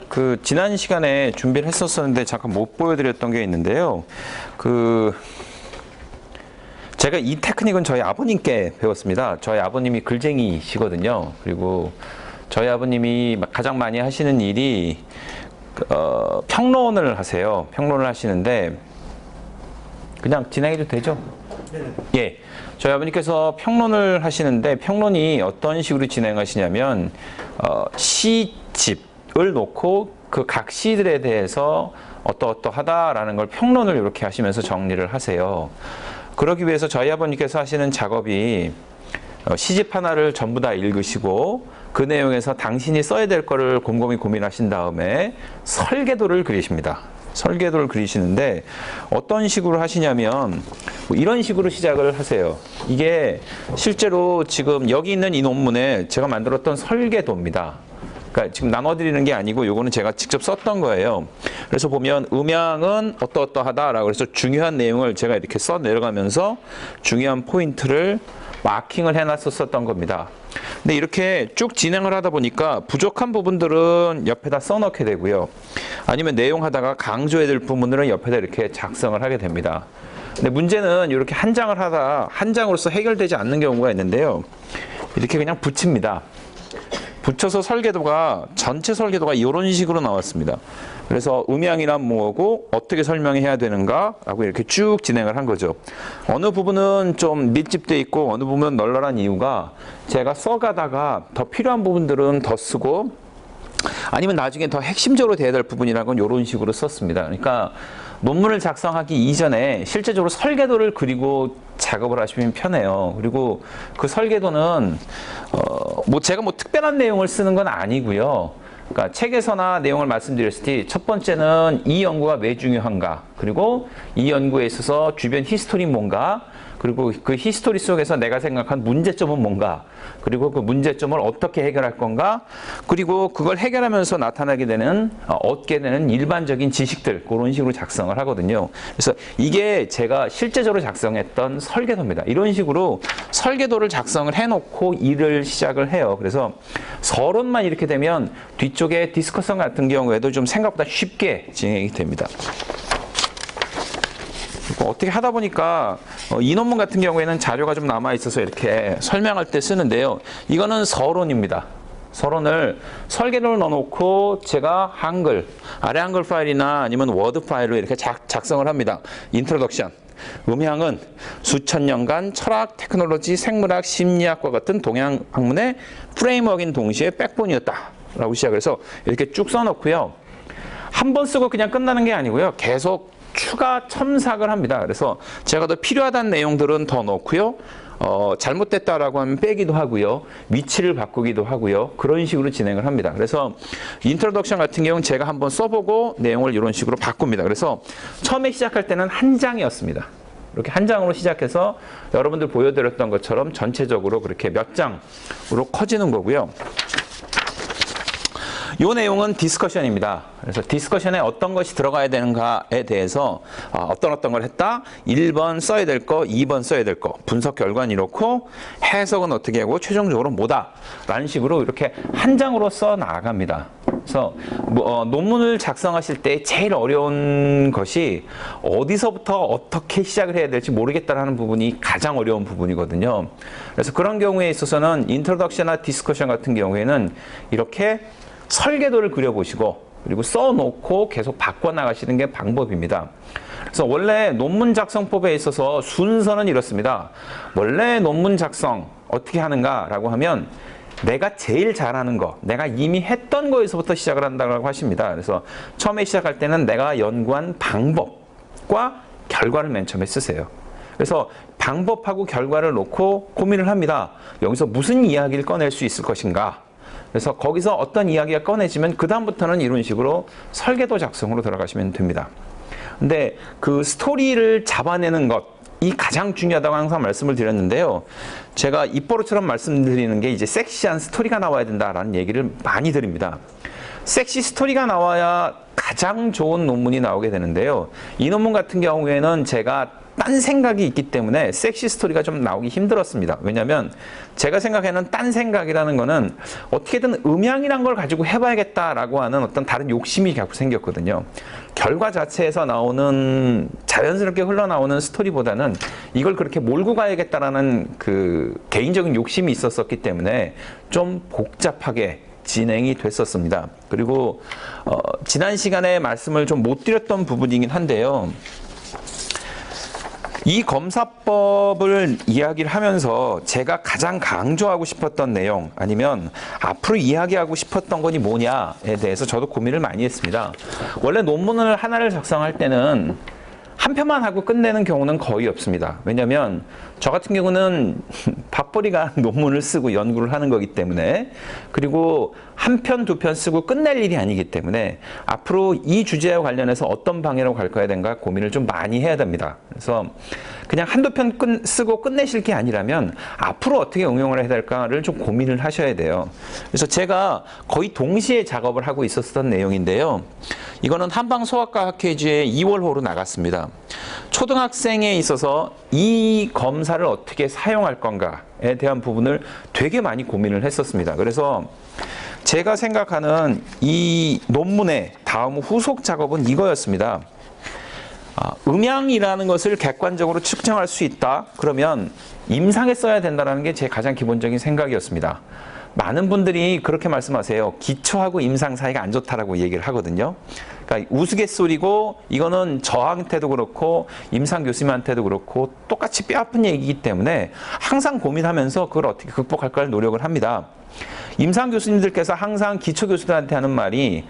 그 지난 시간에 준비를 했었었는데 잠깐 못 보여드렸던 게 있는데요. 제가 이 테크닉은 저희 아버님께 배웠습니다. 저희 아버님이 글쟁이시거든요. 그리고 저희 아버님이 가장 많이 하시는 일이 평론을 하세요. 평론을 하시는데 그냥 진행해도 되죠? 네. 예. 저희 아버님께서 평론을 하시는데 평론이 어떤 식으로 진행하시냐면 시집을 놓고 그 각 시들에 대해서 어떠어떠하다라는 걸 평론을 이렇게 하시면서 정리를 하세요. 그러기 위해서 저희 아버님께서 하시는 작업이 시집 하나를 전부 다 읽으시고 그 내용에서 당신이 써야 될 거를 곰곰이 고민하신 다음에 설계도를 그리십니다. 설계도를 그리시는데 어떤 식으로 하시냐면 이런 식으로 시작을 하세요. 이게 실제로 지금 여기 있는 이 논문에 제가 만들었던 설계도입니다. 그러니까 지금 나눠드리는 게 아니고 요거는 제가 직접 썼던 거예요. 그래서 보면 음향은 어떠어떠하다라고 해서 중요한 내용을 제가 이렇게 써 내려가면서 중요한 포인트를 마킹을 해놨었던 겁니다. 근데 이렇게 쭉 진행을 하다 보니까 부족한 부분들은 옆에다 써넣게 되고요. 아니면 내용 하다가 강조해야 될 부분들은 옆에다 이렇게 작성을 하게 됩니다. 근데 문제는 이렇게 한 장을 하다 한 장으로서 해결되지 않는 경우가 있는데요. 이렇게 그냥 붙입니다. 붙여서 설계도가 전체 설계도가 이런 식으로 나왔습니다. 그래서 음향이란 뭐고 어떻게 설명해야 되는가 라고 이렇게 쭉 진행을 한 거죠. 어느 부분은 좀 밀집돼 있고 어느 부분은 널널한 이유가 제가 써가다가 더 필요한 부분들은 더 쓰고 아니면 나중에 더 핵심적으로 돼야 될 부분이라는 건 이런 식으로 썼습니다. 그러니까 논문을 작성하기 이전에 실제적으로 설계도를 그리고 작업을 하시면 편해요. 그리고 그 설계도는 제가 특별한 내용을 쓰는 건 아니고요. 그러니까 책에서나 내용을 말씀드렸을 때 첫 번째는 이 연구가 왜 중요한가, 그리고 이 연구에 있어서 주변 히스토리 뭔가, 그리고 그 히스토리 속에서 내가 생각한 문제점은 뭔가, 그리고 그 문제점을 어떻게 해결할 건가, 그리고 그걸 해결하면서 나타나게 되는 얻게 되는 일반적인 지식들, 그런 식으로 작성을 하거든요. 그래서 이게 제가 실제적으로 작성했던 설계도입니다. 이런 식으로 설계도를 작성을 해놓고 일을 시작을 해요. 그래서 서론만 이렇게 되면 뒤쪽에 디스커션 같은 경우에도 좀 생각보다 쉽게 진행이 됩니다. 어떻게 하다 보니까 이 논문 같은 경우에는 자료가 좀 남아 있어서 이렇게 설명할 때 쓰는데요. 이거는 서론입니다. 서론을 설계도를 넣어놓고 제가 한글, 아래 한글 파일이나 아니면 워드 파일로 이렇게 작성을 합니다. 인트로덕션. 음향은 수천 년간 철학, 테크놀로지, 생물학, 심리학과 같은 동양 학문의 프레임워크인 동시에 백본이었다 라고 시작을 해서 이렇게 쭉 써놓고요. 한 번 쓰고 그냥 끝나는 게 아니고요. 계속 추가 첨삭을 합니다. 그래서 제가 더 필요하다는 내용들은 더 넣고요. 잘못됐다라고 하면 빼기도 하고요. 위치를 바꾸기도 하고요. 그런 식으로 진행을 합니다. 그래서 인트로덕션 같은 경우는 제가 한번 써보고 내용을 이런 식으로 바꿉니다. 그래서 처음에 시작할 때는 한 장이었습니다. 이렇게 한 장으로 시작해서 여러분들 보여드렸던 것처럼 전체적으로 그렇게 몇 장으로 커지는 거고요. 이 내용은 디스커션입니다. 그래서 디스커션에 어떤 것이 들어가야 되는가에 대해서 어떤 걸 했다. 1번 써야 될 거, 2번 써야 될 거. 분석 결과는 이렇고 해석은 어떻게 하고 최종적으로 뭐다. 라는 식으로 이렇게 한 장으로 써 나갑니다. 그래서 논문을 작성하실 때 제일 어려운 것이 어디서부터 어떻게 시작을 해야 될지 모르겠다라는 부분이 가장 어려운 부분이거든요. 그래서 그런 경우에 있어서는 인트로덕션이나 디스커션 같은 경우에는 이렇게 설계도를 그려보시고 그리고 써놓고 계속 바꿔나가시는 게 방법입니다. 그래서 원래 논문 작성법에 있어서 순서는 이렇습니다. 원래 논문 작성 어떻게 하는가라고 하면 내가 제일 잘하는 거, 내가 이미 했던 거에서부터 시작을 한다고 하십니다. 그래서 처음에 시작할 때는 내가 연구한 방법과 결과를 맨 처음에 쓰세요. 그래서 방법하고 결과를 놓고 고민을 합니다. 여기서 무슨 이야기를 꺼낼 수 있을 것인가? 그래서 거기서 어떤 이야기가 꺼내지면 그 다음부터는 이런 식으로 설계도 작성으로 들어가시면 됩니다. 근데 그 스토리를 잡아내는 것이 가장 중요하다고 항상 말씀을 드렸는데요. 제가 입버릇처럼 말씀드리는 게 이제 섹시한 스토리가 나와야 된다라는 얘기를 많이 드립니다. 섹시 스토리가 나와야 가장 좋은 논문이 나오게 되는데요. 이 논문 같은 경우에는 제가 딴 생각이 있기 때문에 섹시 스토리가 좀 나오기 힘들었습니다. 왜냐하면 제가 생각하는 딴 생각이라는 거는 어떻게든 음향이란 걸 가지고 해봐야겠다라고 하는 어떤 다른 욕심이 자꾸 생겼거든요. 결과 자체에서 나오는 자연스럽게 흘러나오는 스토리보다는 이걸 그렇게 몰고 가야겠다라는 그 개인적인 욕심이 있었기 때문에 좀 복잡하게 진행이 됐었습니다. 그리고 지난 시간에 말씀을 좀 못 드렸던 부분이긴 한데요. 이 검사법을 이야기를 하면서 제가 가장 강조하고 싶었던 내용 아니면 앞으로 이야기하고 싶었던 것이 뭐냐에 대해서 저도 고민을 많이 했습니다. 원래 논문을 하나를 작성할 때는 한 편만 하고 끝내는 경우는 거의 없습니다. 왜냐하면 저 같은 경우는 밥벌이가 논문을 쓰고 연구를 하는 거기 때문에, 그리고 한 편, 두 편 쓰고 끝낼 일이 아니기 때문에 앞으로 이 주제와 관련해서 어떤 방향으로 갈 거야 된가 고민을 좀 많이 해야 됩니다. 그래서 그냥 한두 편 쓰고 끝내실 게 아니라면 앞으로 어떻게 응용을 해야 될까를 좀 고민을 하셔야 돼요. 그래서 제가 거의 동시에 작업을 하고 있었던 내용인데요. 이거는 한방소아과학회지의 2월호로 나갔습니다. 초등학생에 있어서 이 검사를 어떻게 사용할 건가에 대한 부분을 되게 많이 고민을 했었습니다. 그래서 제가 생각하는 이 논문의 다음 후속 작업은 이거였습니다. 음향이라는 것을 객관적으로 측정할 수 있다. 그러면 임상에 써야 된다는 게 제 가장 기본적인 생각이었습니다. 많은 분들이 그렇게 말씀하세요. 기초하고 임상 사이가 안 좋다라고 얘기를 하거든요. 그러니까 우스갯소리고 이거는 저한테도 그렇고 임상 교수님한테도 그렇고 똑같이 뼈아픈 얘기이기 때문에 항상 고민하면서 그걸 어떻게 극복할까 노력을 합니다. 임상 교수님들께서 항상 기초 교수들한테 하는 말이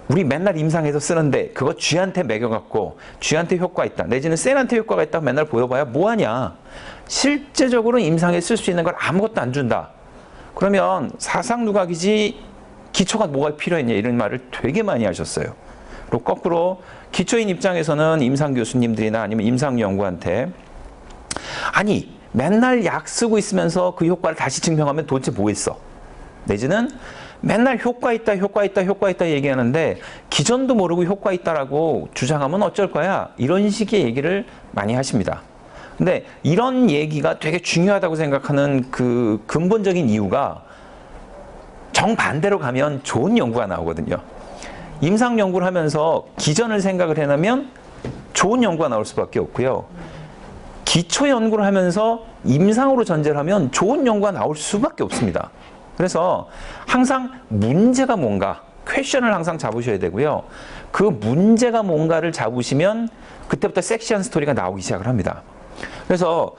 우리 맨날 임상에서 쓰는데 그거 쥐한테 먹여갖고 쥐한테 효과 있다. 내지는 쌤한테 효과가 있다고 맨날 보여봐야 뭐하냐. 실제적으로 임상에 쓸 수 있는 걸 아무것도 안 준다. 그러면 사상 누각이지 기초가 뭐가 필요했냐 이런 말을 되게 많이 하셨어요. 그리고 거꾸로 기초인 입장에서는 임상 교수님들이나 아니면 임상 연구한테 아니 맨날 약 쓰고 있으면서 그 효과를 다시 증명하면 도대체 뭐 했어? 내지는 맨날 효과 있다, 효과 있다, 효과 있다 얘기하는데 기전도 모르고 효과 있다라고 주장하면 어쩔 거야? 이런 식의 얘기를 많이 하십니다. 근데 이런 얘기가 되게 중요하다고 생각하는 그 근본적인 이유가 정반대로 가면 좋은 연구가 나오거든요. 임상 연구를 하면서 기전을 생각을 해놓으면 좋은 연구가 나올 수밖에 없고요. 기초 연구를 하면서 임상으로 전제를 하면 좋은 연구가 나올 수밖에 없습니다. 그래서 항상 문제가 뭔가, 퀘션을 항상 잡으셔야 되고요. 그 문제가 뭔가를 잡으시면 그때부터 섹시한 스토리가 나오기 시작을 합니다. 그래서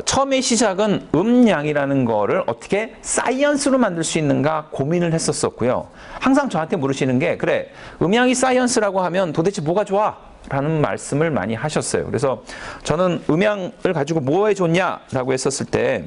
처음에 시작은 음양이라는 거를 어떻게 사이언스로 만들 수 있는가 고민을 했었고요. 항상 저한테 물으시는 게 그래 음양이 사이언스라고 하면 도대체 뭐가 좋아? 라는 말씀을 많이 하셨어요. 그래서 저는 음양을 가지고 뭐에 좋냐라고 했었을 때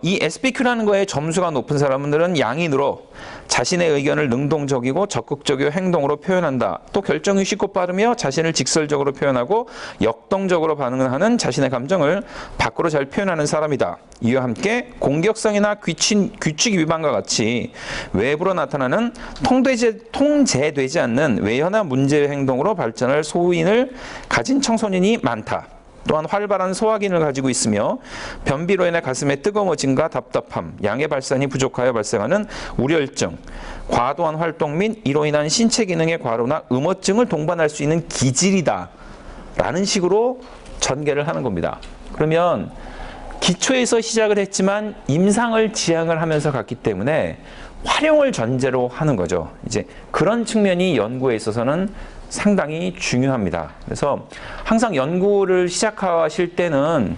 이 SBQ라는 거에 점수가 높은 사람들은 양이 늘어 자신의 의견을 능동적이고 적극적이고 행동으로 표현한다. 또 결정이 쉽고 빠르며 자신을 직설적으로 표현하고 역동적으로 반응하는 자신의 감정을 밖으로 잘 표현하는 사람이다. 이와 함께 공격성이나 규칙 위반과 같이 외부로 나타나는 통제되지 않는 외연한 문제 행동으로 발전할 소인을 가진 청소년이 많다. 또한 활발한 소화기능을 가지고 있으며 변비로 인해 가슴의 뜨거워짐과 답답함, 양의 발산이 부족하여 발생하는 우렬증, 과도한 활동 및 이로 인한 신체 기능의 과로나 음어증을 동반할 수 있는 기질이다. 라는 식으로 전개를 하는 겁니다. 그러면 기초에서 시작을 했지만 임상을 지향을 하면서 갔기 때문에 활용을 전제로 하는 거죠. 이제 그런 측면이 연구에 있어서는 상당히 중요합니다. 그래서 항상 연구를 시작하실 때는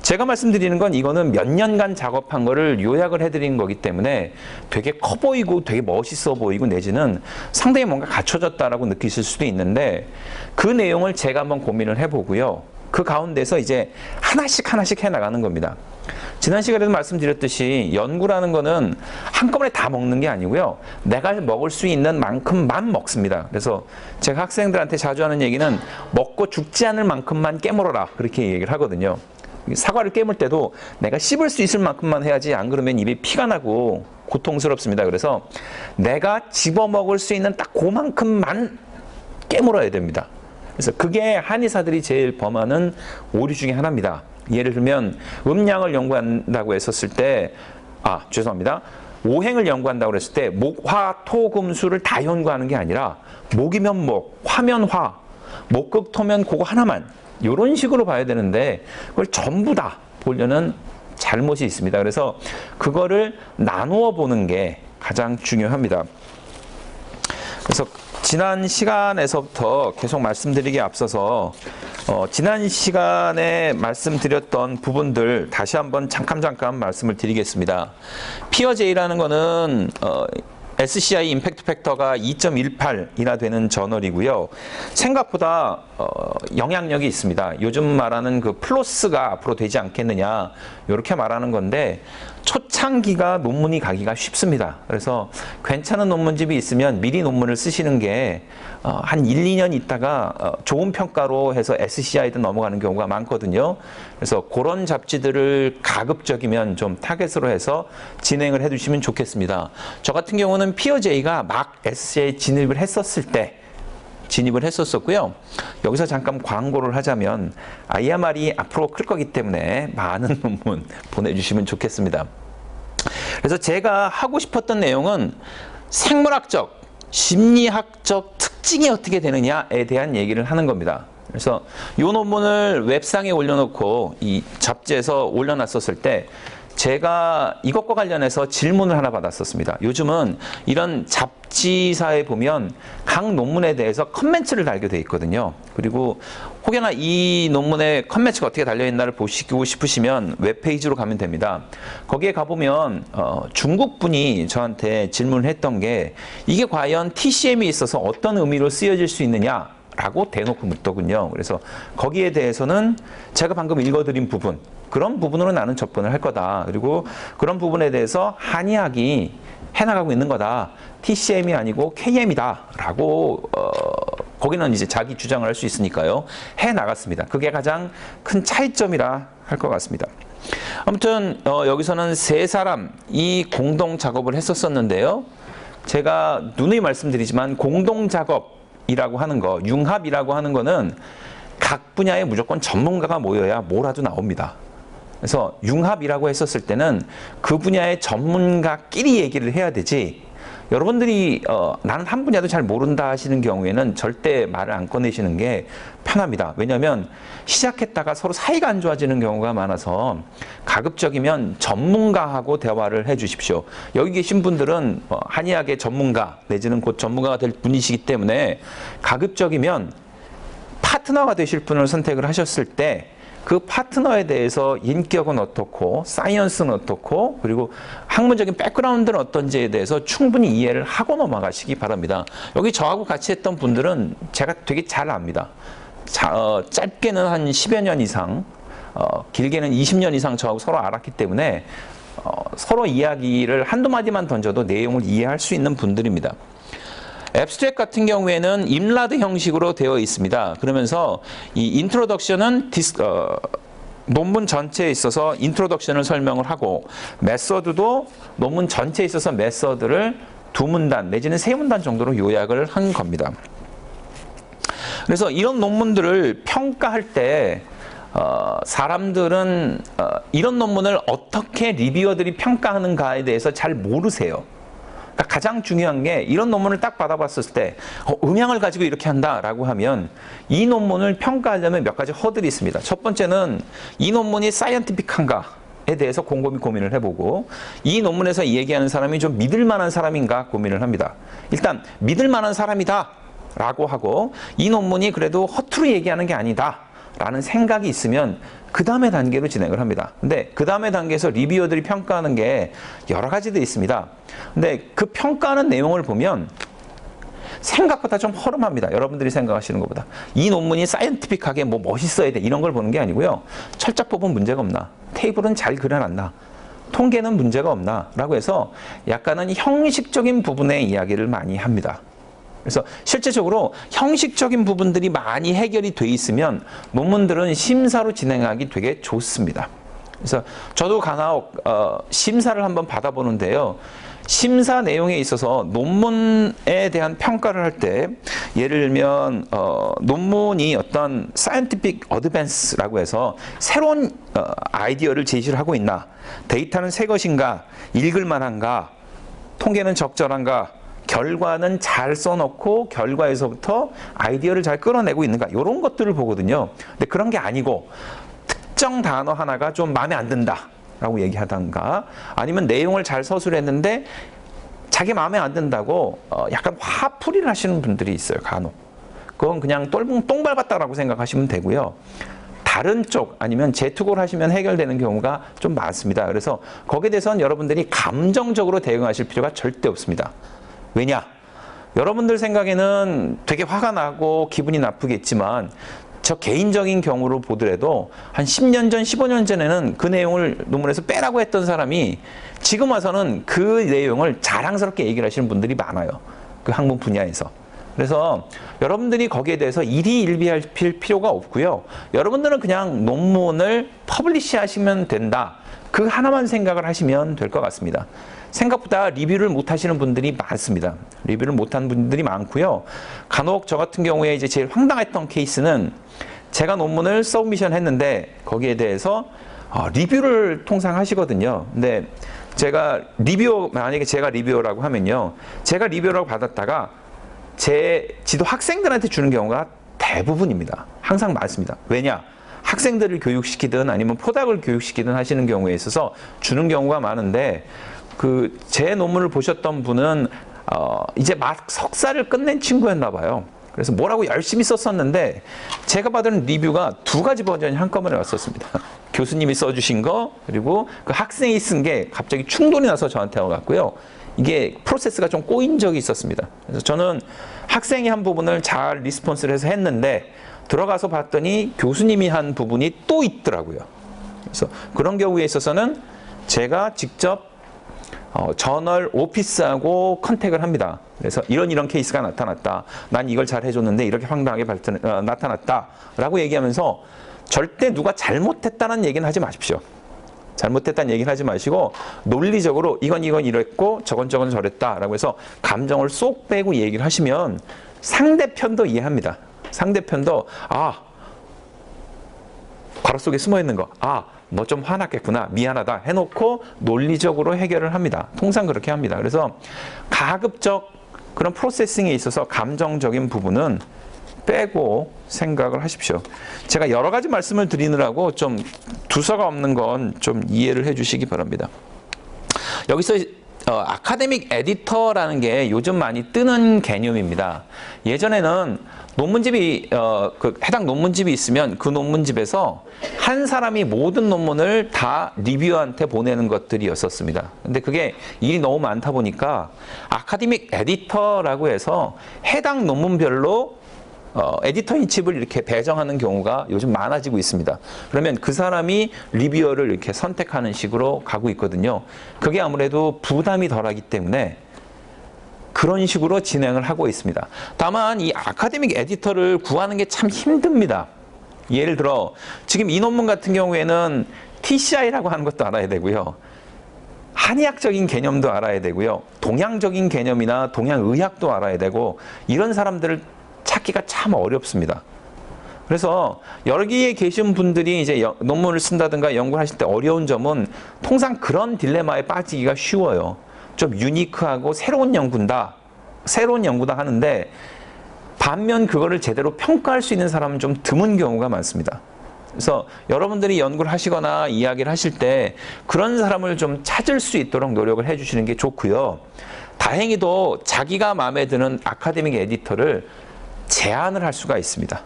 제가 말씀드리는 건 이거는 몇 년간 작업한 거를 요약을 해드린 거기 때문에 되게 커 보이고 되게 멋있어 보이고 내지는 상당히 뭔가 갖춰졌다라고 느끼실 수도 있는데 그 내용을 제가 한번 고민을 해보고요. 그 가운데서 이제 하나씩 해나가는 겁니다. 지난 시간에도 말씀드렸듯이 연구라는 거는 한꺼번에 다 먹는 게 아니고요. 내가 먹을 수 있는 만큼만 먹습니다. 그래서 제가 학생들한테 자주 하는 얘기는 먹고 죽지 않을 만큼만 깨물어라. 그렇게 얘기를 하거든요. 사과를 깨물 때도 내가 씹을 수 있을 만큼만 해야지 안 그러면 입에 피가 나고 고통스럽습니다. 그래서 내가 집어먹을 수 있는 딱 그만큼만 깨물어야 됩니다. 그래서 그게 한의사들이 제일 범하는 오류 중에 하나입니다. 예를 들면 음양을 연구한다고 했었을 때, 죄송합니다. 오행을 연구한다고 했을 때 목, 화, 토, 금, 수를 다 연구하는 게 아니라 목이면 목, 화면 화, 목극, 토면 그거 하나만 이런 식으로 봐야 되는데 그걸 전부 다 보려는 잘못이 있습니다. 그래서 그거를 나누어 보는 게 가장 중요합니다. 그래서 지난 시간에서부터 계속 말씀드리기에 앞서서 지난 시간에 말씀드렸던 부분들 다시 한번 잠깐 말씀을 드리겠습니다. 피어제이라는 거는 SCI 임팩트 팩터가 2.18이나 되는 저널이고요. 생각보다 영향력이 있습니다. 요즘 말하는 그 플러스가 앞으로 되지 않겠느냐 이렇게 말하는 건데 초창기가 논문이 가기가 쉽습니다. 그래서 괜찮은 논문집이 있으면 미리 논문을 쓰시는 게 한 1, 2년 있다가 좋은 평가로 해서 SCI도 넘어가는 경우가 많거든요. 그래서 그런 잡지들을 가급적이면 좀 타겟으로 해서 진행을 해주시면 좋겠습니다. 저 같은 경우는 피어제이가 막 SCI 진입을 했었고요. 여기서 잠깐 광고를 하자면 IMR이 앞으로 클 거기 때문에 많은 논문 보내주시면 좋겠습니다. 그래서 제가 하고 싶었던 내용은 생물학적, 심리학적 특징이 어떻게 되느냐에 대한 얘기를 하는 겁니다. 그래서 이 논문을 웹상에 올려놓고 이 잡지에서 올려놨었을 때 제가 이것과 관련해서 질문을 하나 받았었습니다. 요즘은 이런 잡지사에 보면 각 논문에 대해서 커멘트를 달게 돼 있거든요. 그리고 혹여나 이 논문에 커멘트가 어떻게 달려있나를 보시고 싶으시면 웹페이지로 가면 됩니다. 거기에 가보면 중국 분이 저한테 질문을 했던 게 이게 과연 TCM에 있어서 어떤 의미로 쓰여질 수 있느냐 라고 대놓고 묻더군요. 그래서 거기에 대해서는 제가 방금 읽어드린 부분, 그런 부분으로 나는 접근을 할 거다. 그리고 그런 부분에 대해서 한의학이 해나가고 있는 거다. TCM이 아니고 KM이다. 라고 거기는 이제 자기 주장을 할 수 있으니까요. 해나갔습니다. 그게 가장 큰 차이점이라 할 것 같습니다. 아무튼 여기서는 세 사람이 공동 작업을 했었는데요. 제가 누누이 말씀드리지만 공동 작업이라고 하는 거, 융합이라고 하는 거는 각 분야에 무조건 전문가가 모여야 뭐라도 나옵니다. 그래서 융합이라고 했었을 때는 그 분야의 전문가끼리 얘기를 해야 되지, 여러분들이 나는 한 분야도 잘 모른다 하시는 경우에는 절대 말을 안 꺼내시는 게 편합니다. 왜냐하면 시작했다가 서로 사이가 안 좋아지는 경우가 많아서 가급적이면 전문가하고 대화를 해 주십시오. 여기 계신 분들은 한의학의 전문가 내지는 곧 전문가가 될 분이시기 때문에 가급적이면 파트너가 되실 분을 선택을 하셨을 때 그 파트너에 대해서 인격은 어떻고 사이언스는 어떻고 그리고 학문적인 백그라운드는 어떤지에 대해서 충분히 이해를 하고 넘어가시기 바랍니다. 여기 저하고 같이 했던 분들은 제가 되게 잘 압니다. 짧게는 한 10여 년 이상, 길게는 20년 이상 저하고 서로 알았기 때문에 서로 이야기를 한두 마디만 던져도 내용을 이해할 수 있는 분들입니다. 앱스트랙 같은 경우에는 임라드 형식으로 되어 있습니다. 그러면서 이 인트로덕션은 논문 전체에 있어서 인트로덕션을 설명을 하고, 메서드도 논문 전체에 있어서 메서드를 두 문단 내지는 세 문단 정도로 요약을 한 겁니다. 그래서 이런 논문들을 평가할 때 사람들은 이런 논문을 어떻게 리뷰어들이 평가하는가에 대해서 잘 모르세요. 가장 중요한 게 이런 논문을 딱 받아봤을 때 음양을 가지고 이렇게 한다라고 하면 이 논문을 평가하려면 몇 가지 허들이 있습니다. 첫 번째는 이 논문이 사이언티픽한가에 대해서 곰곰이 고민을 해보고, 이 논문에서 얘기하는 사람이 좀 믿을 만한 사람인가 고민을 합니다. 일단 믿을 만한 사람이다 라고 하고, 이 논문이 그래도 허투루 얘기하는 게 아니다 라는 생각이 있으면 그 다음에 단계로 진행을 합니다. 근데 그 다음에 단계에서 리뷰어들이 평가하는 게 여러 가지도 있습니다. 근데 그 평가하는 내용을 보면 생각보다 좀 허름합니다. 여러분들이 생각하시는 것보다. 이 논문이 사이언티픽하게 뭐 멋있어야 돼 이런 걸 보는 게 아니고요. 철자법은 문제가 없나? 테이블은 잘 그려놨나? 통계는 문제가 없나? 라고 해서 약간은 형식적인 부분의 이야기를 많이 합니다. 그래서 실제적으로 형식적인 부분들이 많이 해결이 돼 있으면 논문들은 심사로 진행하기 되게 좋습니다. 그래서 저도 간혹 심사를 한번 받아보는데요. 심사 내용에 있어서 논문에 대한 평가를 할 때 예를 들면 논문이 어떤 scientific advance라고 해서 새로운 아이디어를 제시를 하고 있나, 데이터는 새 것인가, 읽을 만한가, 통계는 적절한가, 결과는 잘 써놓고 결과에서부터 아이디어를 잘 끌어내고 있는가, 이런 것들을 보거든요. 근데 그런 게 아니고 특정 단어 하나가 좀 마음에 안 든다 라고 얘기하던가, 아니면 내용을 잘 서술했는데 자기 마음에 안 든다고 약간 화풀이를 하시는 분들이 있어요, 간혹. 그건 그냥 똥 밟았다라고 생각하시면 되고요. 다른 쪽 아니면 재투고를 하시면 해결되는 경우가 좀 많습니다. 그래서 거기에 대해서는 여러분들이 감정적으로 대응하실 필요가 절대 없습니다. 왜냐? 여러분들 생각에는 되게 화가 나고 기분이 나쁘겠지만 저 개인적인 경우로 보더라도 한 10년 전, 15년 전에는 그 내용을 논문에서 빼라고 했던 사람이 지금 와서는 그 내용을 자랑스럽게 얘기를 하시는 분들이 많아요. 그 학문 분야에서. 그래서 여러분들이 거기에 대해서 일희일비할 필요가 없고요. 여러분들은 그냥 논문을 퍼블리시 하시면 된다. 그 하나만 생각을 하시면 될 것 같습니다. 생각보다 리뷰를 못 하시는 분들이 많습니다. 리뷰를 못하는 분들이 많고요. 간혹 저 같은 경우에 이제 제일 황당했던 케이스는 제가 논문을 서브미션 했는데 거기에 대해서 리뷰를 통상 하시거든요. 근데 만약에 제가 리뷰어라고 하면요. 제가 리뷰어라고 받았다가 제 지도 학생들한테 주는 경우가 대부분입니다. 항상 많습니다. 왜냐? 학생들을 교육시키든 아니면 포닥을 교육시키든 하시는 경우에 있어서 주는 경우가 많은데, 제 논문을 보셨던 분은 이제 막 석사를 끝낸 친구였나 봐요. 그래서 뭐라고 열심히 썼었는데 제가 받은 리뷰가 2가지 버전이 한꺼번에 왔었습니다. 교수님이 써주신 거, 그리고 그 학생이 쓴 게 갑자기 충돌이 나서 저한테 와갖고요. 이게 프로세스가 좀 꼬인 적이 있었습니다. 그래서 저는 학생이 한 부분을 잘 리스폰스를 해서 했는데 들어가서 봤더니 교수님이 한 부분이 또 있더라고요. 그래서 그런 경우에 있어서는 제가 직접 저널 오피스하고 컨택을 합니다. 그래서 이런 케이스가 나타났다. 난 이걸 잘 해줬는데 이렇게 황당하게 나타났다. 라고 얘기하면서 절대 누가 잘못했다는 얘기는 하지 마십시오. 잘못했다는 얘기는 하지 마시고 논리적으로 이건 이랬고 저건 저랬다. 라고 해서 감정을 쏙 빼고 얘기를 하시면 상대편도 이해합니다. 상대편도 괄호 속에 숨어있는 거, 너 좀 화났겠구나, 미안하다 해놓고 논리적으로 해결을 합니다. 통상 그렇게 합니다. 그래서 가급적 그런 프로세싱에 있어서 감정적인 부분은 빼고 생각을 하십시오. 제가 여러 가지 말씀을 드리느라고 좀 두서가 없는 건 좀 이해를 해 주시기 바랍니다. 여기서 아카데믹 에디터라는 게 요즘 많이 뜨는 개념입니다. 예전에는 논문집이 해당 논문집이 있으면 그 논문집에서 한 사람이 모든 논문을 다 리뷰어한테 보내는 것들이었었습니다. 근데 그게 일이 너무 많다 보니까 아카데믹 에디터라고 해서 해당 논문별로 에디터인칩을 이렇게 배정하는 경우가 요즘 많아지고 있습니다. 그러면 그 사람이 리뷰어를 이렇게 선택하는 식으로 가고 있거든요. 그게 아무래도 부담이 덜하기 때문에 그런 식으로 진행을 하고 있습니다. 다만 이 아카데믹 에디터를 구하는 게 참 힘듭니다. 예를 들어 지금 이 논문 같은 경우에는 TCI라고 하는 것도 알아야 되고요. 한의학적인 개념도 알아야 되고요. 동양적인 개념이나 동양의학도 알아야 되고, 이런 사람들을 찾기가 참 어렵습니다. 그래서 여기에 계신 분들이 이제 논문을 쓴다든가 연구를 하실 때 어려운 점은 통상 그런 딜레마에 빠지기가 쉬워요. 좀 유니크하고 새로운 연구다 하는데, 반면 그거를 제대로 평가할 수 있는 사람은 좀 드문 경우가 많습니다. 그래서 여러분들이 연구를 하시거나 이야기를 하실 때 그런 사람을 좀 찾을 수 있도록 노력을 해 주시는 게 좋고요. 다행히도 자기가 마음에 드는 아카데믹 에디터를 제안을 할 수가 있습니다.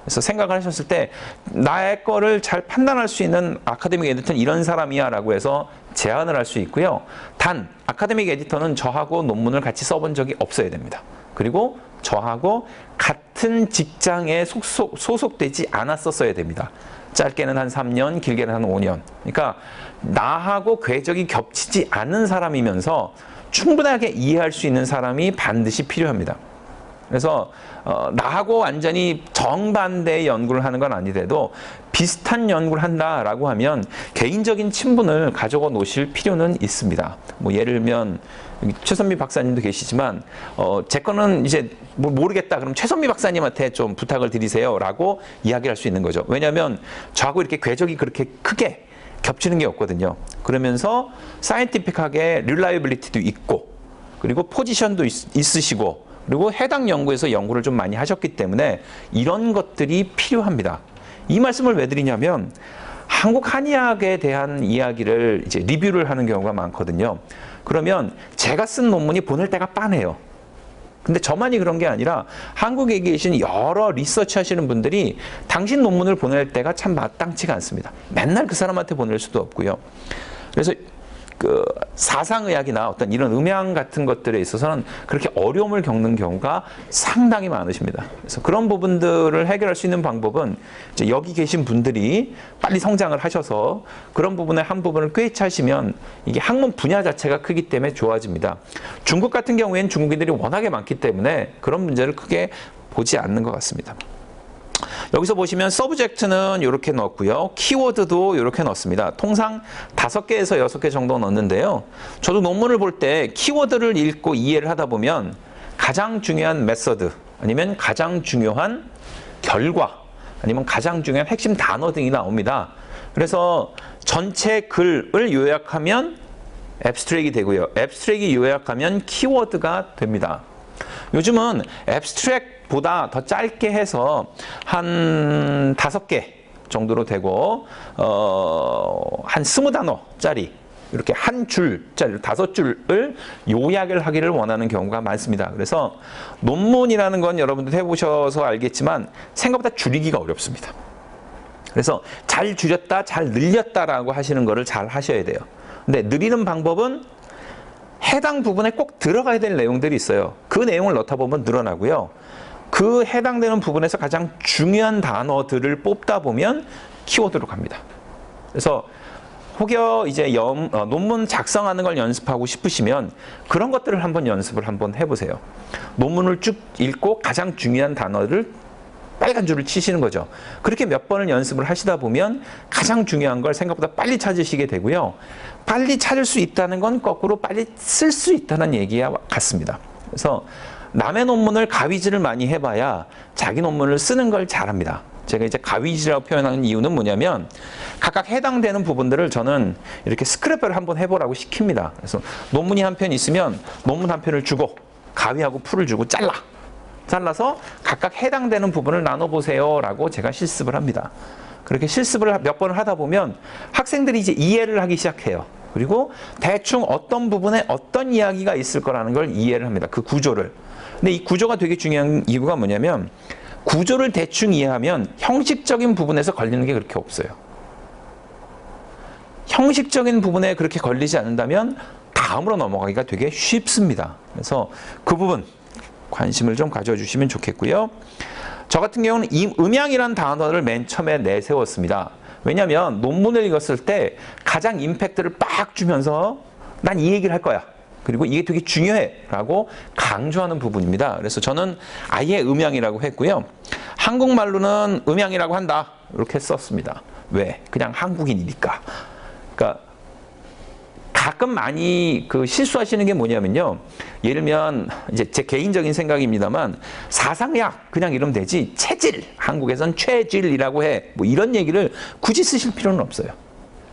그래서 생각을 하셨을 때 나의 거를 잘 판단할 수 있는 아카데믹 에디터는 이런 사람이야 라고 해서 제안을 할 수 있고요. 단 아카데믹 에디터는 저하고 논문을 같이 써본 적이 없어야 됩니다. 그리고 저하고 같은 직장에 소속되지 않았었어야 됩니다. 짧게는 한 3년, 길게는 한 5년. 그러니까 나하고 궤적이 겹치지 않은 사람이면서 충분하게 이해할 수 있는 사람이 반드시 필요합니다. 그래서 나하고 완전히 정반대의 연구를 하는 건 아니더라도 비슷한 연구를 한다라고 하면 개인적인 친분을 가져가 놓으실 필요는 있습니다. 뭐 예를 들면 최선미 박사님도 계시지만 제 거는 이제 뭐 모르겠다 그럼 최선미 박사님한테 좀 부탁을 드리세요라고 이야기할 수 있는 거죠. 왜냐하면 저하고 이렇게 궤적이 그렇게 크게 겹치는 게 없거든요. 그러면서 사이언티픽하게 릴라이빌리티도 있고 그리고 포지션도 있으시고 그리고 해당 연구에서 연구를 좀 많이 하셨기 때문에 이런 것들이 필요합니다. 이 말씀을 왜 드리냐면 한국 한의학에 대한 이야기를 이제 리뷰를 하는 경우가 많거든요. 그러면 제가 쓴 논문이 보낼 때가 빤해요. 근데 저만이 그런 게 아니라 한국에 계신 여러 리서치 하시는 분들이 당신 논문을 보낼 때가 참 마땅치가 않습니다. 맨날 그 사람한테 보낼 수도 없고요. 그래서 그 사상의학이나 어떤 이런 음양 같은 것들에 있어서는 그렇게 어려움을 겪는 경우가 상당히 많으십니다. 그래서 그런 부분들을 해결할 수 있는 방법은 이제 여기 계신 분들이 빨리 성장을 하셔서 그런 부분의 한 부분을 꿰차시면 이게 학문 분야 자체가 크기 때문에 좋아집니다. 중국 같은 경우에는 중국인들이 워낙에 많기 때문에 그런 문제를 크게 보지 않는 것 같습니다. 여기서 보시면 서브젝트는 이렇게 넣었고요. 키워드도 이렇게 넣습니다. 통상 5개에서 6개 정도 넣는데요. 저도 논문을 볼 때 키워드를 읽고 이해를 하다 보면 가장 중요한 메서드 아니면 가장 중요한 결과 아니면 가장 중요한 핵심 단어 등이 나옵니다. 그래서 전체 글을 요약하면 앱스트랙이 되고요. 앱스트랙이 요약하면 키워드가 됩니다. 요즘은 앱스트랙보다 더 짧게 해서 한 5개 정도로 되고 한 20단어짜리 이렇게 한 줄짜리 5줄을 요약을 하기를 원하는 경우가 많습니다. 그래서 논문이라는 건 여러분들 해보셔서 알겠지만 생각보다 줄이기가 어렵습니다. 그래서 잘 줄였다, 잘 늘렸다라고 하시는 거를 잘 하셔야 돼요. 근데 늘리는 방법은 해당 부분에 꼭 들어가야 될 내용들이 있어요. 그 내용을 넣다 보면 늘어나고요. 그 해당되는 부분에서 가장 중요한 단어들을 뽑다 보면 키워드로 갑니다. 그래서 혹여 이제 논문 작성하는 걸 연습하고 싶으시면 그런 것들을 한번 연습을 한번 해보세요. 논문을 쭉 읽고 가장 중요한 단어를 빨간 줄을 치시는 거죠. 그렇게 몇 번을 연습을 하시다 보면 가장 중요한 걸 생각보다 빨리 찾으시게 되고요. 빨리 찾을 수 있다는 건 거꾸로 빨리 쓸 수 있다는 얘기와 같습니다. 그래서 남의 논문을 가위질을 많이 해봐야 자기 논문을 쓰는 걸 잘합니다. 제가 이제 가위질이라고 표현하는 이유는 뭐냐면 각각 해당되는 부분들을 저는 이렇게 스크래퍼를 한번 해보라고 시킵니다. 그래서 논문이 한 편 있으면 논문 한 편을 주고 가위하고 풀을 주고 잘라서 각각 해당되는 부분을 나눠보세요 라고 제가 실습을 합니다. 그렇게 실습을 몇 번을 하다 보면 학생들이 이제 이해를 하기 시작해요. 그리고 대충 어떤 부분에 어떤 이야기가 있을 거라는 걸 이해를 합니다. 그 구조를. 근데 이 구조가 되게 중요한 이유가 뭐냐면 구조를 대충 이해하면 형식적인 부분에서 걸리는 게 그렇게 없어요. 형식적인 부분에 그렇게 걸리지 않는다면 다음으로 넘어가기가 되게 쉽습니다. 그래서 그 부분 관심을 좀 가져주시면 좋겠고요. 저 같은 경우는 이 음양이라는 단어를 맨 처음에 내세웠습니다. 왜냐하면 논문을 읽었을 때 가장 임팩트를 빡 주면서 난 이 얘기를 할 거야. 그리고 이게 되게 중요해 라고 강조하는 부분입니다. 그래서 저는 아예 음양이라고 했고요. 한국말로는 음양이라고 한다. 이렇게 썼습니다. 왜? 그냥 한국인이니까. 그러니까 가끔 많이 그 실수하시는 게 뭐냐면요. 예를 들면 이제 제 개인적인 생각입니다만 사상의학 그냥 이러면 되지 체질 한국에선 최질이라고 해 뭐 이런 얘기를 굳이 쓰실 필요는 없어요.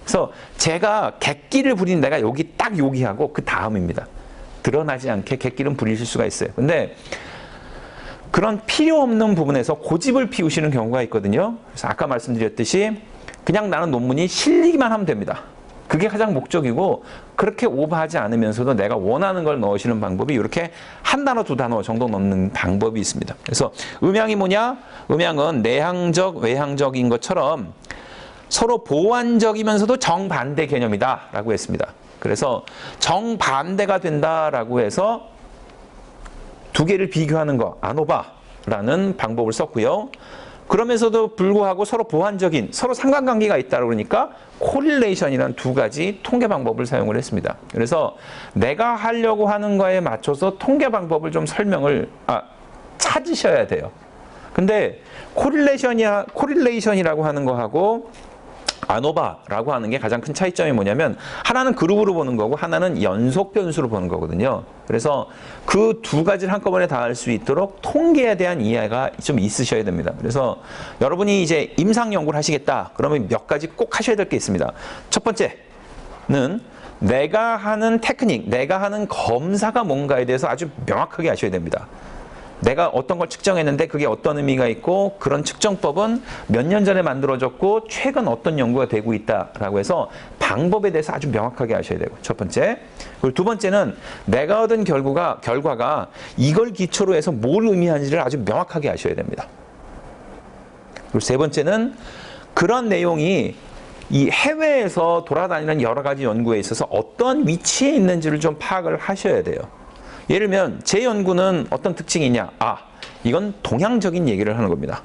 그래서 제가 객기를 부린 데가 여기하고 그 다음입니다. 드러나지 않게 객기는 부리실 수가 있어요. 근데 그런 필요 없는 부분에서 고집을 피우시는 경우가 있거든요. 그래서 아까 말씀드렸듯이 그냥 나는 논문이 실리기만 하면 됩니다. 그게 가장 목적이고 그렇게 오버하지 않으면서도 내가 원하는 걸 넣으시는 방법이 이렇게 한 단어, 두 단어 정도 넣는 방법이 있습니다. 그래서 음양이 뭐냐? 음양은 내향적, 외향적인 것처럼 서로 보완적이면서도 정반대 개념이다 라고 했습니다. 그래서 정반대가 된다라고 해서 두 개를 비교하는 거, 아노바라는 방법을 썼고요. 그러면서도 불구하고 서로 보완적인, 서로 상관관계가 있다고 그러니까 코릴레이션이라는 두 가지 통계 방법을 사용을 했습니다. 그래서 내가 하려고 하는 거에 맞춰서 통계 방법을 좀 찾으셔야 돼요. 근데 코릴레이션이라고 하는 거하고 아노바라고 하는 게 가장 큰 차이점이 뭐냐면 하나는 그룹으로 보는 거고 하나는 연속 변수로 보는 거거든요. 그래서 그 두 가지를 한꺼번에 다 할 수 있도록 통계에 대한 이해가 좀 있으셔야 됩니다. 그래서 여러분이 이제 임상 연구를 하시겠다 그러면 몇 가지 꼭 하셔야 될 게 있습니다. 첫 번째는 내가 하는 테크닉, 내가 하는 검사가 뭔가에 대해서 아주 명확하게 아셔야 됩니다. 내가 어떤 걸 측정했는데 그게 어떤 의미가 있고 그런 측정법은 몇 년 전에 만들어졌고 최근 어떤 연구가 되고 있다라고 해서 방법에 대해서 아주 명확하게 아셔야 되고 첫 번째. 그리고 두 번째는 내가 얻은 결과가 이걸 기초로 해서 뭘 의미하는지를 아주 명확하게 아셔야 됩니다. 그리고 세 번째는 그런 내용이 이 해외에서 돌아다니는 여러 가지 연구에 있어서 어떤 위치에 있는지를 좀 파악을 하셔야 돼요. 예를 들면 제 연구는 어떤 특징이 있냐? 이건 동양적인 얘기를 하는 겁니다.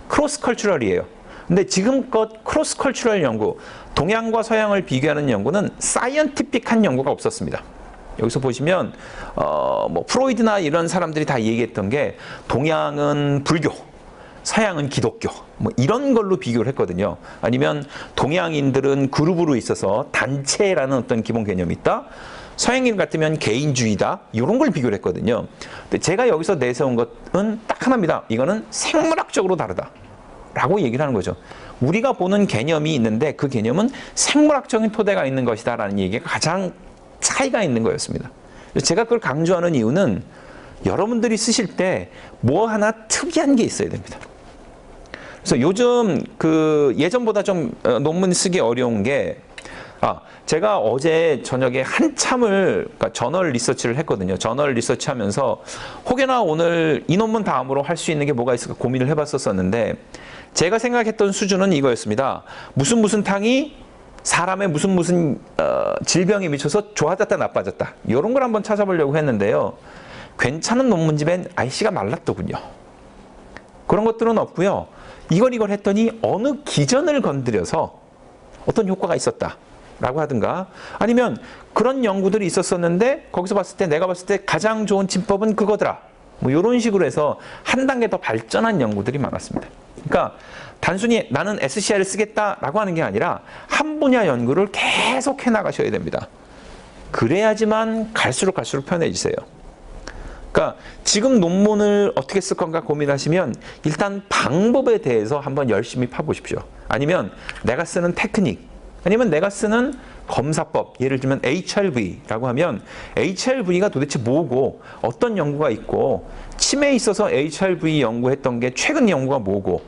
크로스 컬처럴이에요. 근데 지금껏 크로스 컬처럴 연구, 동양과 서양을 비교하는 연구는 사이언티픽한 연구가 없었습니다. 여기서 보시면 뭐 프로이드나 이런 사람들이 다 얘기했던 게 동양은 불교, 서양은 기독교 뭐 이런 걸로 비교를 했거든요. 아니면 동양인들은 그룹으로 있어서 단체라는 어떤 기본 개념이 있다. 서양인 같으면 개인주의다. 이런 걸 비교를 했거든요. 근데 제가 여기서 내세운 것은 딱 하나입니다. 이거는 생물학적으로 다르다. 라고 얘기를 하는 거죠. 우리가 보는 개념이 있는데 그 개념은 생물학적인 토대가 있는 것이다. 라는 얘기가 가장 차이가 있는 거였습니다. 제가 그걸 강조하는 이유는 여러분들이 쓰실 때 뭐 하나 특이한 게 있어야 됩니다. 그래서 요즘 그 예전보다 좀 논문 쓰기 어려운 게 제가 어제 저녁에 한참을 그러니까 저널 리서치를 했거든요. 저널 리서치 하면서 혹여나 오늘 이 논문 다음으로 할 수 있는 게 뭐가 있을까 고민을 해봤었는데 제가 생각했던 수준은 이거였습니다. 무슨 탕이 사람의 무슨 질병에 미쳐서 좋아졌다 나빠졌다. 이런 걸 한번 찾아보려고 했는데요. 괜찮은 논문집엔 아이씨가 말랐더군요. 그런 것들은 없고요. 이걸 했더니 어느 기전을 건드려서 어떤 효과가 있었다. 라고 하든가 아니면 그런 연구들이 있었었는데 거기서 봤을 때 내가 봤을 때 가장 좋은 진법은 그거더라. 뭐 이런 식으로 해서 한 단계 더 발전한 연구들이 많았습니다. 그러니까 단순히 나는 SCI를 쓰겠다라고 하는 게 아니라 한 분야 연구를 계속 해나가셔야 됩니다. 그래야지만 갈수록 편해지세요. 그러니까 지금 논문을 어떻게 쓸 건가 고민하시면 일단 방법에 대해서 한번 열심히 파보십시오. 아니면 내가 쓰는 테크닉 아니면 내가 쓰는 검사법, 예를 들면 HRV라고 하면 HRV가 도대체 뭐고 어떤 연구가 있고 치매에 있어서 HRV 연구했던 게 최근 연구가 뭐고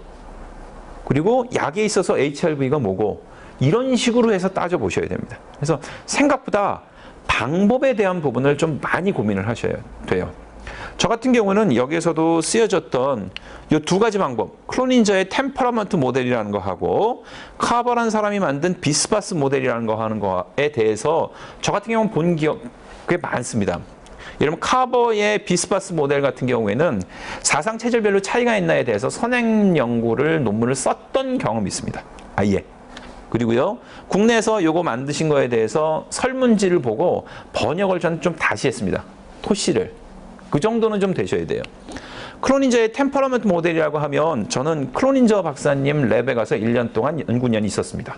그리고 약에 있어서 HRV가 뭐고 이런 식으로 해서 따져보셔야 됩니다. 그래서 생각보다 방법에 대한 부분을 좀 많이 고민을 하셔야 돼요. 저 같은 경우는 여기에서도 쓰여졌던 이 두 가지 방법, 클로닌저의 템퍼러먼트 모델이라는 거 하고 카버라는 사람이 만든 비스바스 모델이라는 거 하는 거에 대해서 저 같은 경우는 본 기억 꽤 많습니다. 여러분 카버의 비스바스 모델 같은 경우에는 사상 체질별로 차이가 있나에 대해서 선행 연구를 논문을 썼던 경험이 있습니다. 아예. 그리고요 국내에서 요거 만드신 거에 대해서 설문지를 보고 번역을 저는 좀 다시 했습니다. 토시를. 그 정도는 좀 되셔야 돼요. 클로닌저의 템퍼러먼트 모델이라고 하면 저는 클로닌저 박사님 랩에 가서 1년 동안 연구년이 있었습니다.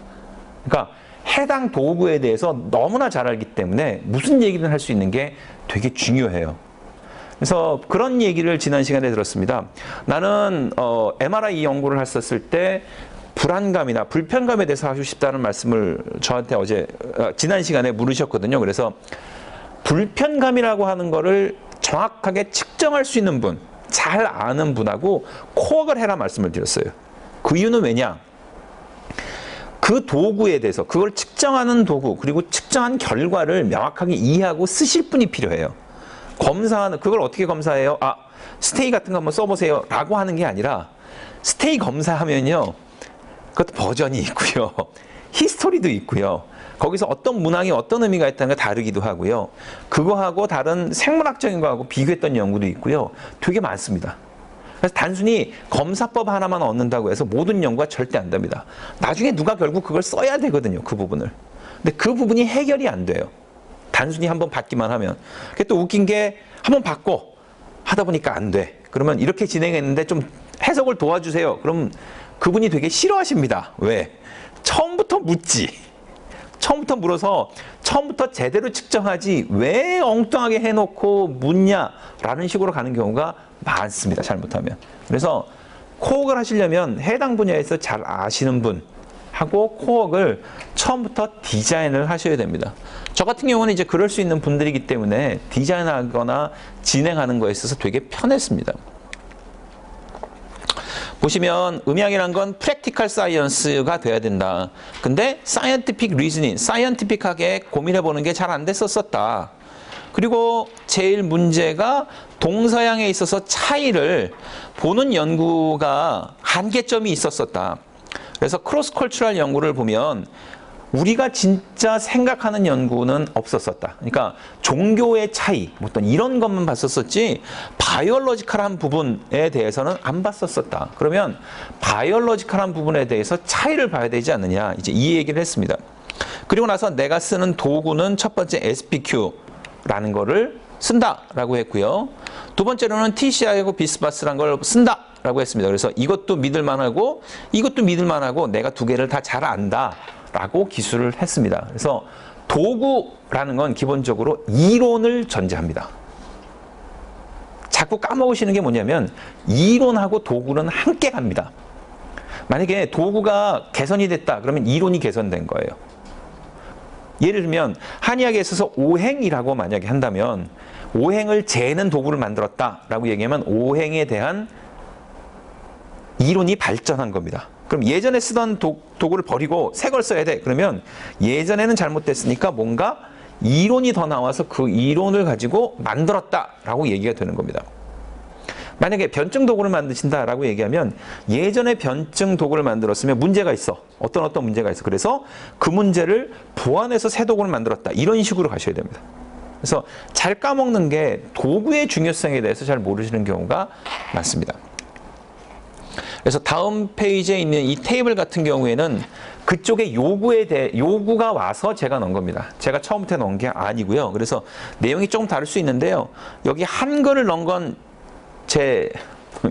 그러니까 해당 도구에 대해서 너무나 잘 알기 때문에 무슨 얘기든 할 수 있는 게 되게 중요해요. 그래서 그런 얘기를 지난 시간에 들었습니다. 나는 MRI 연구를 했었을 때 불안감이나 불편감에 대해서 하고 싶다는 말씀을 저한테 지난 시간에 물으셨거든요. 그래서 불편감이라고 하는 거를 정확하게 측정할 수 있는 분, 잘 아는 분하고 코어를 해라 말씀을 드렸어요. 그 이유는 왜냐? 그 도구에 대해서, 그걸 측정하는 도구, 그리고 측정한 결과를 명확하게 이해하고 쓰실 분이 필요해요. 그걸 어떻게 검사해요? 스테이 같은 거 한번 써보세요. 라고 하는 게 아니라, 스테이 검사하면요, 그것도 버전이 있고요. 히스토리도 있고요. 거기서 어떤 문항이 어떤 의미가 있다는 게 다르기도 하고요. 그거하고 다른 생물학적인 거하고 비교했던 연구도 있고요. 되게 많습니다. 그래서 단순히 검사법 하나만 얻는다고 해서 모든 연구가 절대 안 됩니다. 나중에 누가 결국 그걸 써야 되거든요. 그 부분을. 근데 그 부분이 해결이 안 돼요. 단순히 한번 받기만 하면. 그게 또 웃긴 게 한번 받고 하다 보니까 안 돼. 그러면 이렇게 진행했는데 좀 해석을 도와주세요. 그럼 그분이 되게 싫어하십니다. 왜? 처음부터 묻지. 처음부터 물어서 처음부터 제대로 측정하지 왜 엉뚱하게 해놓고 묻냐라는 식으로 가는 경우가 많습니다. 잘못하면. 그래서 코어를 하시려면 해당 분야에서 잘 아시는 분 하고 코어를 처음부터 디자인을 하셔야 됩니다. 저 같은 경우는 이제 그럴 수 있는 분들이기 때문에 디자인하거나 진행하는 거에 있어서 되게 편했습니다. 보시면 음향이란 건 프랙티컬 사이언스가 돼야 된다. 근데 사이언티픽 리즈닝, 사이언티픽하게 고민해보는 게 잘 안 됐었다. 그리고 제일 문제가 동서양에 있어서 차이를 보는 연구가 한계점이 있었었다. 그래서 크로스 컬처럴 연구를 보면 우리가 진짜 생각하는 연구는 없었었다. 그러니까 종교의 차이, 어떤 이런 것만 봤었었지 바이올로지컬한 부분에 대해서는 안 봤었었다. 그러면 바이올로지컬한 부분에 대해서 차이를 봐야 되지 않느냐, 이제 이 얘기를 했습니다. 그리고 나서 내가 쓰는 도구는 첫 번째 SPQ라는 거를 쓴다라고 했고요. 두 번째로는 TCI하고 비스바스라는 걸 쓴다라고 했습니다. 그래서 이것도 믿을만하고 이것도 믿을만하고 내가 두 개를 다 잘 안다. 라고 기술을 했습니다. 그래서 도구라는 건 기본적으로 이론을 전제합니다. 자꾸 까먹으시는 게 뭐냐면 이론하고 도구는 함께 갑니다. 만약에 도구가 개선이 됐다 그러면 이론이 개선된 거예요. 예를 들면 한의학에 있어서 오행이라고 만약에 한다면 오행을 재는 도구를 만들었다라고 얘기하면 오행에 대한 이론이 발전한 겁니다. 그럼 예전에 쓰던 도구를 버리고 새 걸 써야 돼. 그러면 예전에는 잘못됐으니까 뭔가 이론이 더 나와서 그 이론을 가지고 만들었다라고 얘기가 되는 겁니다. 만약에 변증 도구를 만드신다라고 얘기하면 예전에 변증 도구를 만들었으면 문제가 있어. 어떤 문제가 있어. 그래서 그 문제를 보완해서 새 도구를 만들었다. 이런 식으로 가셔야 됩니다. 그래서 잘 까먹는 게 도구의 중요성에 대해서 잘 모르시는 경우가 많습니다. 그래서 다음 페이지에 있는 이 테이블 같은 경우에는 그쪽의 요구가 와서 제가 넣은 겁니다. 제가 처음부터 넣은 게 아니고요. 그래서 내용이 조금 다를 수 있는데요. 여기 한글을 넣은 건 제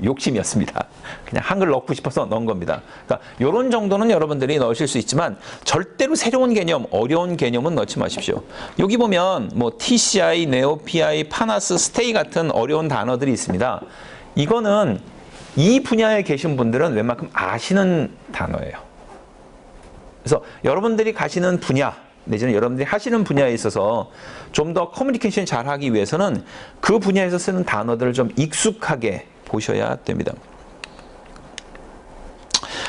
욕심이었습니다. 그냥 한글 넣고 싶어서 넣은 겁니다. 그러니까 이런 정도는 여러분들이 넣으실 수 있지만 절대로 새로운 개념, 어려운 개념은 넣지 마십시오. 여기 보면 뭐 TCI, 네오PI, 파나스, 스테이 같은 어려운 단어들이 있습니다. 이거는 이 분야에 계신 분들은 웬만큼 아시는 단어예요. 그래서 여러분들이 가시는 분야, 내지는 여러분들이 하시는 분야에 있어서 좀 더 커뮤니케이션 잘 하기 위해서는 그 분야에서 쓰는 단어들을 좀 익숙하게 보셔야 됩니다.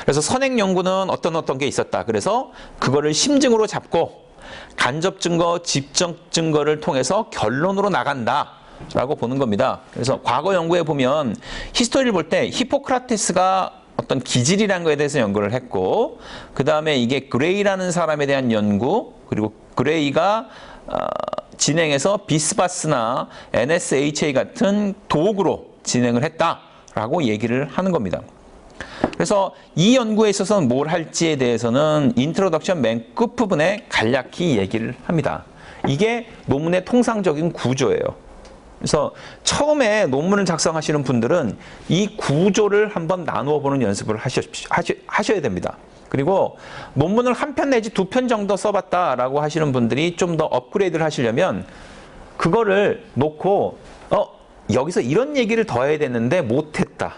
그래서 선행 연구는 어떤 게 있었다. 그래서 그거를 심증으로 잡고 간접 증거, 직접 증거를 통해서 결론으로 나간다. 라고 보는 겁니다. 그래서 과거 연구에 보면 히스토리를 볼 때 히포크라테스가 어떤 기질이라는 거에 대해서 연구를 했고 그 다음에 이게 그레이라는 사람에 대한 연구 그리고 그레이가 진행해서 비스바스나 NSHA 같은 도구로 진행을 했다라고 얘기를 하는 겁니다. 그래서 이 연구에 있어서는 뭘 할지에 대해서는 인트로덕션 맨 끝부분에 간략히 얘기를 합니다. 이게 논문의 통상적인 구조예요. 그래서 처음에 논문을 작성하시는 분들은 이 구조를 한번 나누어 보는 연습을 하셔야 됩니다. 그리고 논문을 한 편 내지 두 편 정도 써봤다라고 하시는 분들이 좀 더 업그레이드를 하시려면 그거를 놓고 여기서 이런 얘기를 더 해야 되는데 못했다.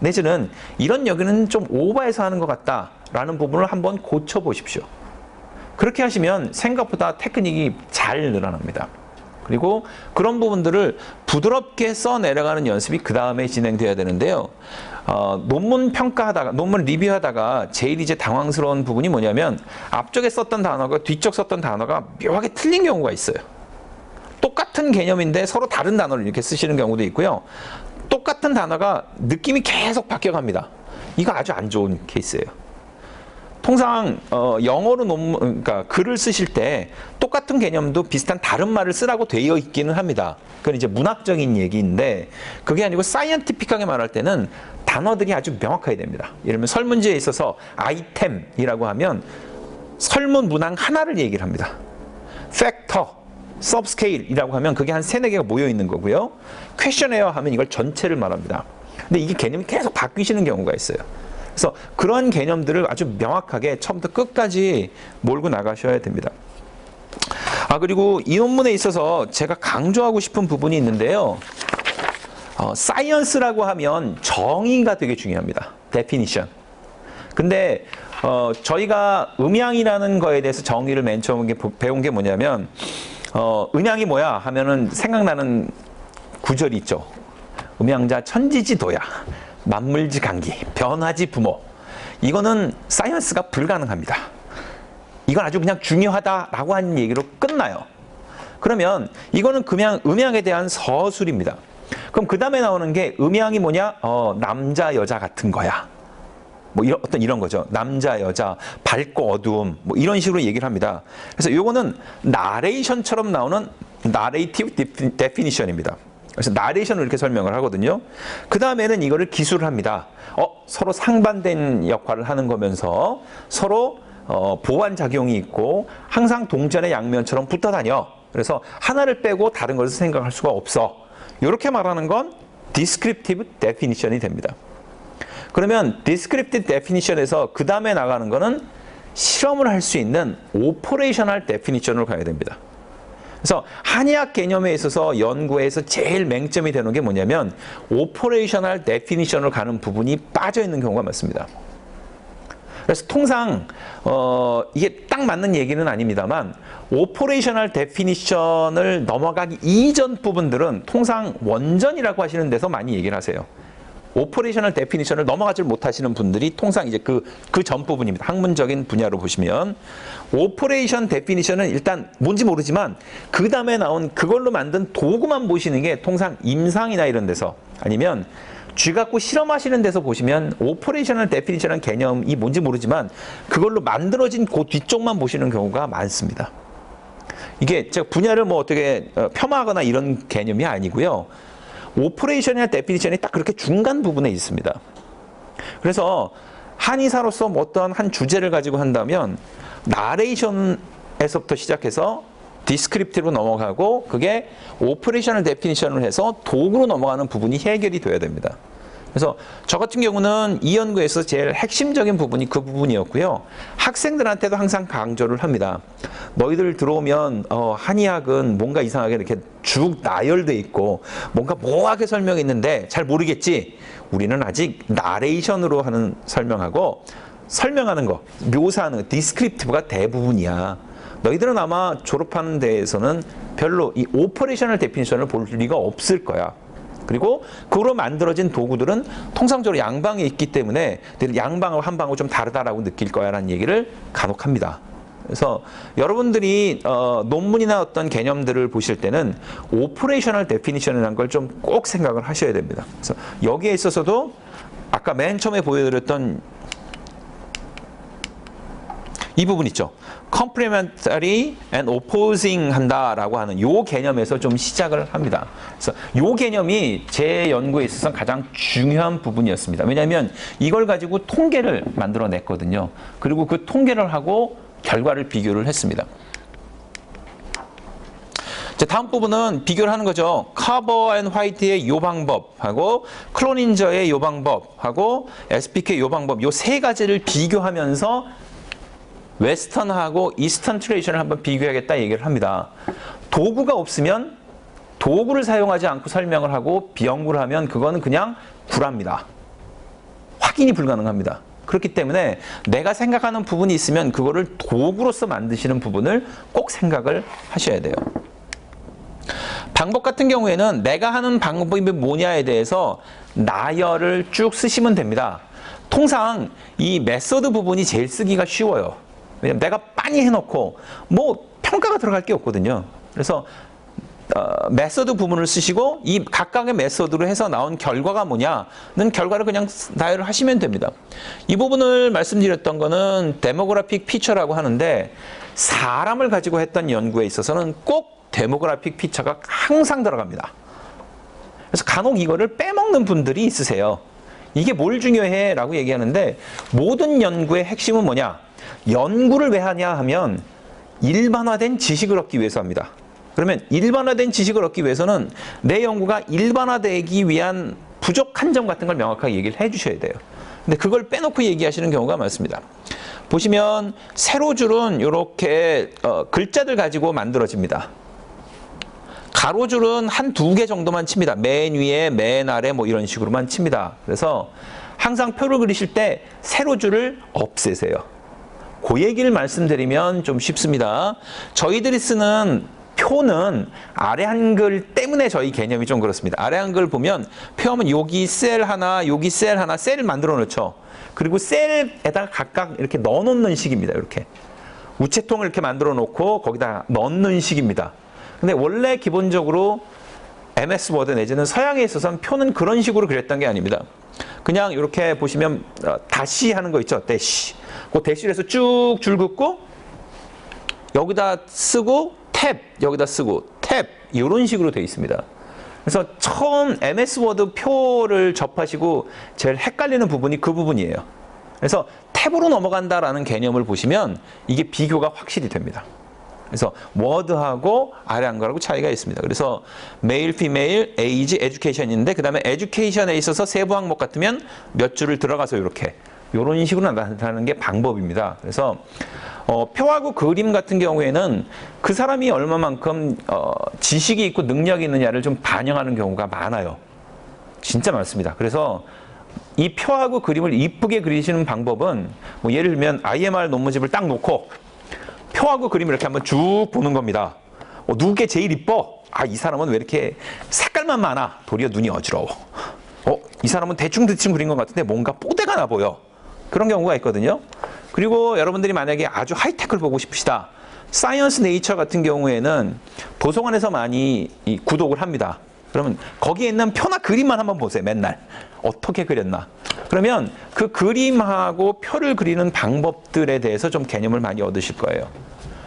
내지는 이런 여기는 좀 오버해서 하는 것 같다라는 부분을 한번 고쳐보십시오. 그렇게 하시면 생각보다 테크닉이 잘 늘어납니다. 그리고 그런 부분들을 부드럽게 써내려가는 연습이 그 다음에 진행돼야 되는데요. 논문 평가하다가, 논문 리뷰하다가 제일 이제 당황스러운 부분이 뭐냐면 앞쪽에 썼던 단어가 뒤쪽 썼던 단어가 묘하게 틀린 경우가 있어요. 똑같은 개념인데 서로 다른 단어를 이렇게 쓰시는 경우도 있고요. 똑같은 단어가 느낌이 계속 바뀌어갑니다. 이거 아주 안 좋은 케이스예요. 통상 영어로 논문, 그러니까 글을 쓰실 때 똑같은 개념도 비슷한 다른 말을 쓰라고 되어 있기는 합니다. 그건 이제 문학적인 얘기인데 그게 아니고 사이언티픽하게 말할 때는 단어들이 아주 명확해야 됩니다. 예를 들면 설문지에 있어서 아이템이라고 하면 설문 문항 하나를 얘기를 합니다. 팩터, subscale이라고 하면 그게 한 3-4개가 모여 있는 거고요. questionnaire 하면 이걸 전체를 말합니다. 근데 이게 개념이 계속 바뀌시는 경우가 있어요. 그래서 그런 개념들을 아주 명확하게 처음부터 끝까지 몰고 나가셔야 됩니다. 그리고 이 논문에 있어서 제가 강조하고 싶은 부분이 있는데요. 사이언스라고 하면 정의가 되게 중요합니다. definition. 근데 저희가 음양이라는 거에 대해서 정의를 맨 처음 배운 게 뭐냐면 음양이 뭐야 하면은 생각나는 구절이 있죠. 음양자 천지지도야. 만물지강기, 변화지 부모. 이거는 사이언스가 불가능합니다. 이건 아주 그냥 중요하다라고 하는 얘기로 끝나요. 그러면 이거는 그냥 음양에 대한 서술입니다. 그럼 그 다음에 나오는 게 음양이 뭐냐? 남자, 여자 같은 거야. 뭐 이런 거죠. 남자, 여자, 밝고 어두움, 뭐 이런 식으로 얘기를 합니다. 그래서 요거는 나레이션처럼 나오는 narrative definition입니다. 그래서 나레이션을 이렇게 설명을 하거든요. 그 다음에는 이거를 기술을 합니다. 서로 상반된 역할을 하는 거면서 서로 보완 작용이 있고 항상 동전의 양면처럼 붙어 다녀. 그래서 하나를 빼고 다른 것을 생각할 수가 없어. 이렇게 말하는 건 descriptive definition이 됩니다. 그러면 descriptive definition에서 그 다음에 나가는 거는 실험을 할 수 있는 operational definition으로 가야 됩니다. 그래서 한의학 개념에 있어서 연구에서 제일 맹점이 되는 게 뭐냐면 operational definition으로 가는 부분이 빠져 있는 경우가 많습니다. 그래서 통상 이게 딱 맞는 얘기는 아닙니다만 operational definition을 넘어가기 이전 부분들은 통상 원전이라고 하시는 데서 많이 얘기를 하세요. 오퍼레이셔널 데피니션을 넘어가지 못하시는 분들이 통상 이제 그 전 부분입니다. 학문적인 분야로 보시면 오퍼레이션 데피니션은 일단 뭔지 모르지만 그 다음에 나온 그걸로 만든 도구만 보시는 게 통상 임상이나 이런 데서 아니면 쥐 갖고 실험하시는 데서 보시면 오퍼레이셔널 데피니션은 개념이 뭔지 모르지만 그걸로 만들어진 그 뒤쪽만 보시는 경우가 많습니다. 이게 제가 분야를 뭐 어떻게 폄하하거나 이런 개념이 아니고요. 오퍼레이션이나 데피니션이 딱 그렇게 중간 부분에 있습니다. 그래서 한의사로서 뭐 어떤 한 주제를 가지고 한다면 나레이션에서부터 시작해서 디스크립티브로 넘어가고 그게 오퍼레이셔널 데피니션을 해서 도구로 넘어가는 부분이 해결이 돼야 됩니다. 그래서 저 같은 경우는 이 연구에서 제일 핵심적인 부분이 그 부분이었고요. 학생들한테도 항상 강조를 합니다. 너희들 들어오면 한의학은 뭔가 이상하게 이렇게 쭉 나열돼 있고 뭔가 모호하게 설명했는데 잘 모르겠지? 우리는 아직 나레이션으로 하는 설명하는 거, 묘사하는 거, 디스크립티브가 대부분이야. 너희들은 아마 졸업하는 데에서는 별로 이 오퍼레이셔널 데피니션을 볼 리가 없을 거야. 그리고 그로 만들어진 도구들은 통상적으로 양방에 있기 때문에 양방하고 한방하고 좀 다르다라고 느낄 거야 라는 얘기를 간혹 합니다. 그래서 여러분들이 논문이나 어떤 개념들을 보실 때는 오퍼레이셔널 데피니션이라는 걸 좀 꼭 생각을 하셔야 됩니다. 그래서 여기에 있어서도 아까 맨 처음에 보여드렸던 이 부분 있죠. complementary and opposing 한다라고 하는 요 개념에서 좀 시작을 합니다. 그래서 요 개념이 제 연구에 있어서 가장 중요한 부분이었습니다. 왜냐하면 이걸 가지고 통계를 만들어냈거든요. 그리고 그 통계를 하고 결과를 비교를 했습니다. 자, 다음 부분은 비교를 하는 거죠. 카버 앤 화이트의 요 방법하고 클로닌저의 요 방법하고 SPK 요 방법 요 세 가지를 비교하면서 웨스턴하고 이스턴 트레디션을 한번 비교하겠다 얘기를 합니다. 도구가 없으면 도구를 사용하지 않고 설명을 하고 비연구를 하면 그거는 그냥 구라입니다. 확인이 불가능합니다. 그렇기 때문에 내가 생각하는 부분이 있으면 그거를 도구로서 만드시는 부분을 꼭 생각을 하셔야 돼요. 방법 같은 경우에는 내가 하는 방법이 뭐냐에 대해서 나열을 쭉 쓰시면 됩니다. 통상 이 메소드 부분이 제일 쓰기가 쉬워요. 왜냐면 내가 빤히 해놓고 뭐 평가가 들어갈 게 없거든요. 그래서 메소드 부분을 쓰시고 이 각각의 메소드로 해서 나온 결과가 뭐냐는 결과를 그냥 나열을 하시면 됩니다. 이 부분을 말씀드렸던 거는 데모그래픽 피처라고 하는데 사람을 가지고 했던 연구에 있어서는 꼭 데모그래픽 피처가 항상 들어갑니다. 그래서 간혹 이거를 빼먹는 분들이 있으세요. 이게 뭘 중요해? 라고 얘기하는데 모든 연구의 핵심은 뭐냐? 연구를 왜 하냐 하면 일반화된 지식을 얻기 위해서 합니다. 그러면 일반화된 지식을 얻기 위해서는 내 연구가 일반화되기 위한 부족한 점 같은 걸 명확하게 얘기를 해주셔야 돼요. 근데 그걸 빼놓고 얘기하시는 경우가 많습니다. 보시면 세로줄은 이렇게 글자들 가지고 만들어집니다. 가로줄은 한 두 개 정도만 칩니다. 맨 위에, 맨 아래 뭐 이런 식으로만 칩니다. 그래서 항상 표를 그리실 때 세로줄을 없애세요. 그 얘기를 말씀드리면 좀 쉽습니다. 저희들이 쓰는 표는 아래 한글 때문에 저희 개념이 좀 그렇습니다. 아래 한글 보면 표하면 여기 셀 하나, 여기 셀 하나, 셀을 만들어 놓죠. 그리고 셀에다가 각각 이렇게 넣어 놓는 식입니다. 이렇게. 우체통을 이렇게 만들어 놓고 거기다 넣는 식입니다. 근데 원래 기본적으로 MS 워드 내지는 서양에 있어서는 표는 그런 식으로 그렸던 게 아닙니다. 그냥 이렇게 보시면 다시 하는 거 있죠. 대시. 그 대시를 해서 쭉 줄 긋고 여기다 쓰고 탭, 여기다 쓰고 탭 이런 식으로 되어 있습니다. 그래서 처음 MS 워드 표를 접하시고 제일 헷갈리는 부분이 그 부분이에요. 그래서 탭으로 넘어간다라는 개념을 보시면 이게 비교가 확실히 됩니다. 그래서 워드하고 아래 한글하고 차이가 있습니다. 그래서 메일, 피메일, 에이지, 에듀케이션인데 그 다음에 에듀케이션에 있어서 세부 항목 같으면 몇 줄을 들어가서 이렇게 이런 식으로 나타나는 게 방법입니다. 그래서 표하고 그림 같은 경우에는 그 사람이 얼마만큼 지식이 있고 능력이 있느냐를 좀 반영하는 경우가 많아요. 진짜 많습니다. 그래서 이 표하고 그림을 이쁘게 그리시는 방법은 뭐 예를 들면 IMR 논문집을 딱 놓고 표하고 그림을 이렇게 한번 쭉 보는 겁니다. 누구게 제일 이뻐? 아, 이 사람은 왜 이렇게 색깔만 많아? 도리어 눈이 어지러워. 이 사람은 대충 그린 것 같은데 뭔가 뽀대가 나 보여. 그런 경우가 있거든요. 그리고 여러분들이 만약에 아주 하이테크를 보고 싶으시다. 사이언스 네이처 같은 경우에는 도서관에서 많이 구독을 합니다. 그러면 거기에 있는 표나 그림만 한번 보세요. 맨날. 어떻게 그렸나. 그러면 그 그림하고 표를 그리는 방법들에 대해서 좀 개념을 많이 얻으실 거예요.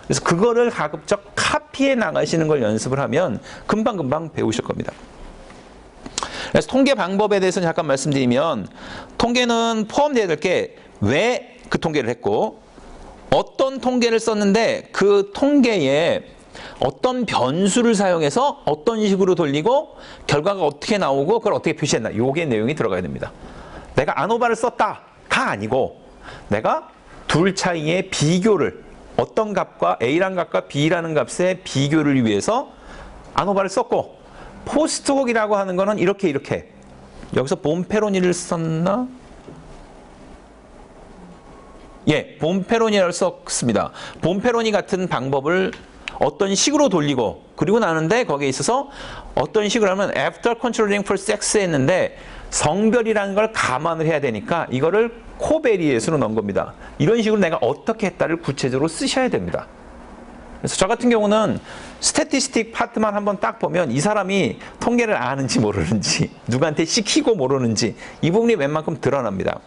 그래서 그거를 가급적 카피해 나가시는 걸 연습을 하면 금방금방 배우실 겁니다. 그래서 통계 방법에 대해서 잠깐 말씀드리면 통계는 포함되어야 될 게 왜 그 통계를 했고 어떤 통계를 썼는데 그 통계에 어떤 변수를 사용해서 어떤 식으로 돌리고 결과가 어떻게 나오고 그걸 어떻게 표시했나 요게 내용이 들어가야 됩니다. 내가 아노바를 썼다가 아니고 내가 둘 사이의 비교를 어떤 값과 A라는 값과 B라는 값의 비교를 위해서 아노바를 썼고 포스트혹이라고 하는 거는 이렇게 여기서 봄페로니를 썼나? 예, 봄페로니를 썼습니다. 봄페로니 같은 방법을 어떤 식으로 돌리고 그리고 나는데 거기에 있어서 어떤 식으로 하면 after controlling for sex 했는데 성별이라는 걸 감안을 해야 되니까 이거를 코베리에스로 넣은 겁니다. 이런 식으로 내가 어떻게 했다를 구체적으로 쓰셔야 됩니다. 그래서 저 같은 경우는 스태티스틱 파트만 한번 딱 보면 이 사람이 통계를 아는지 모르는지 누구한테 시키고 모르는지 이 부분이 웬만큼 드러납니다.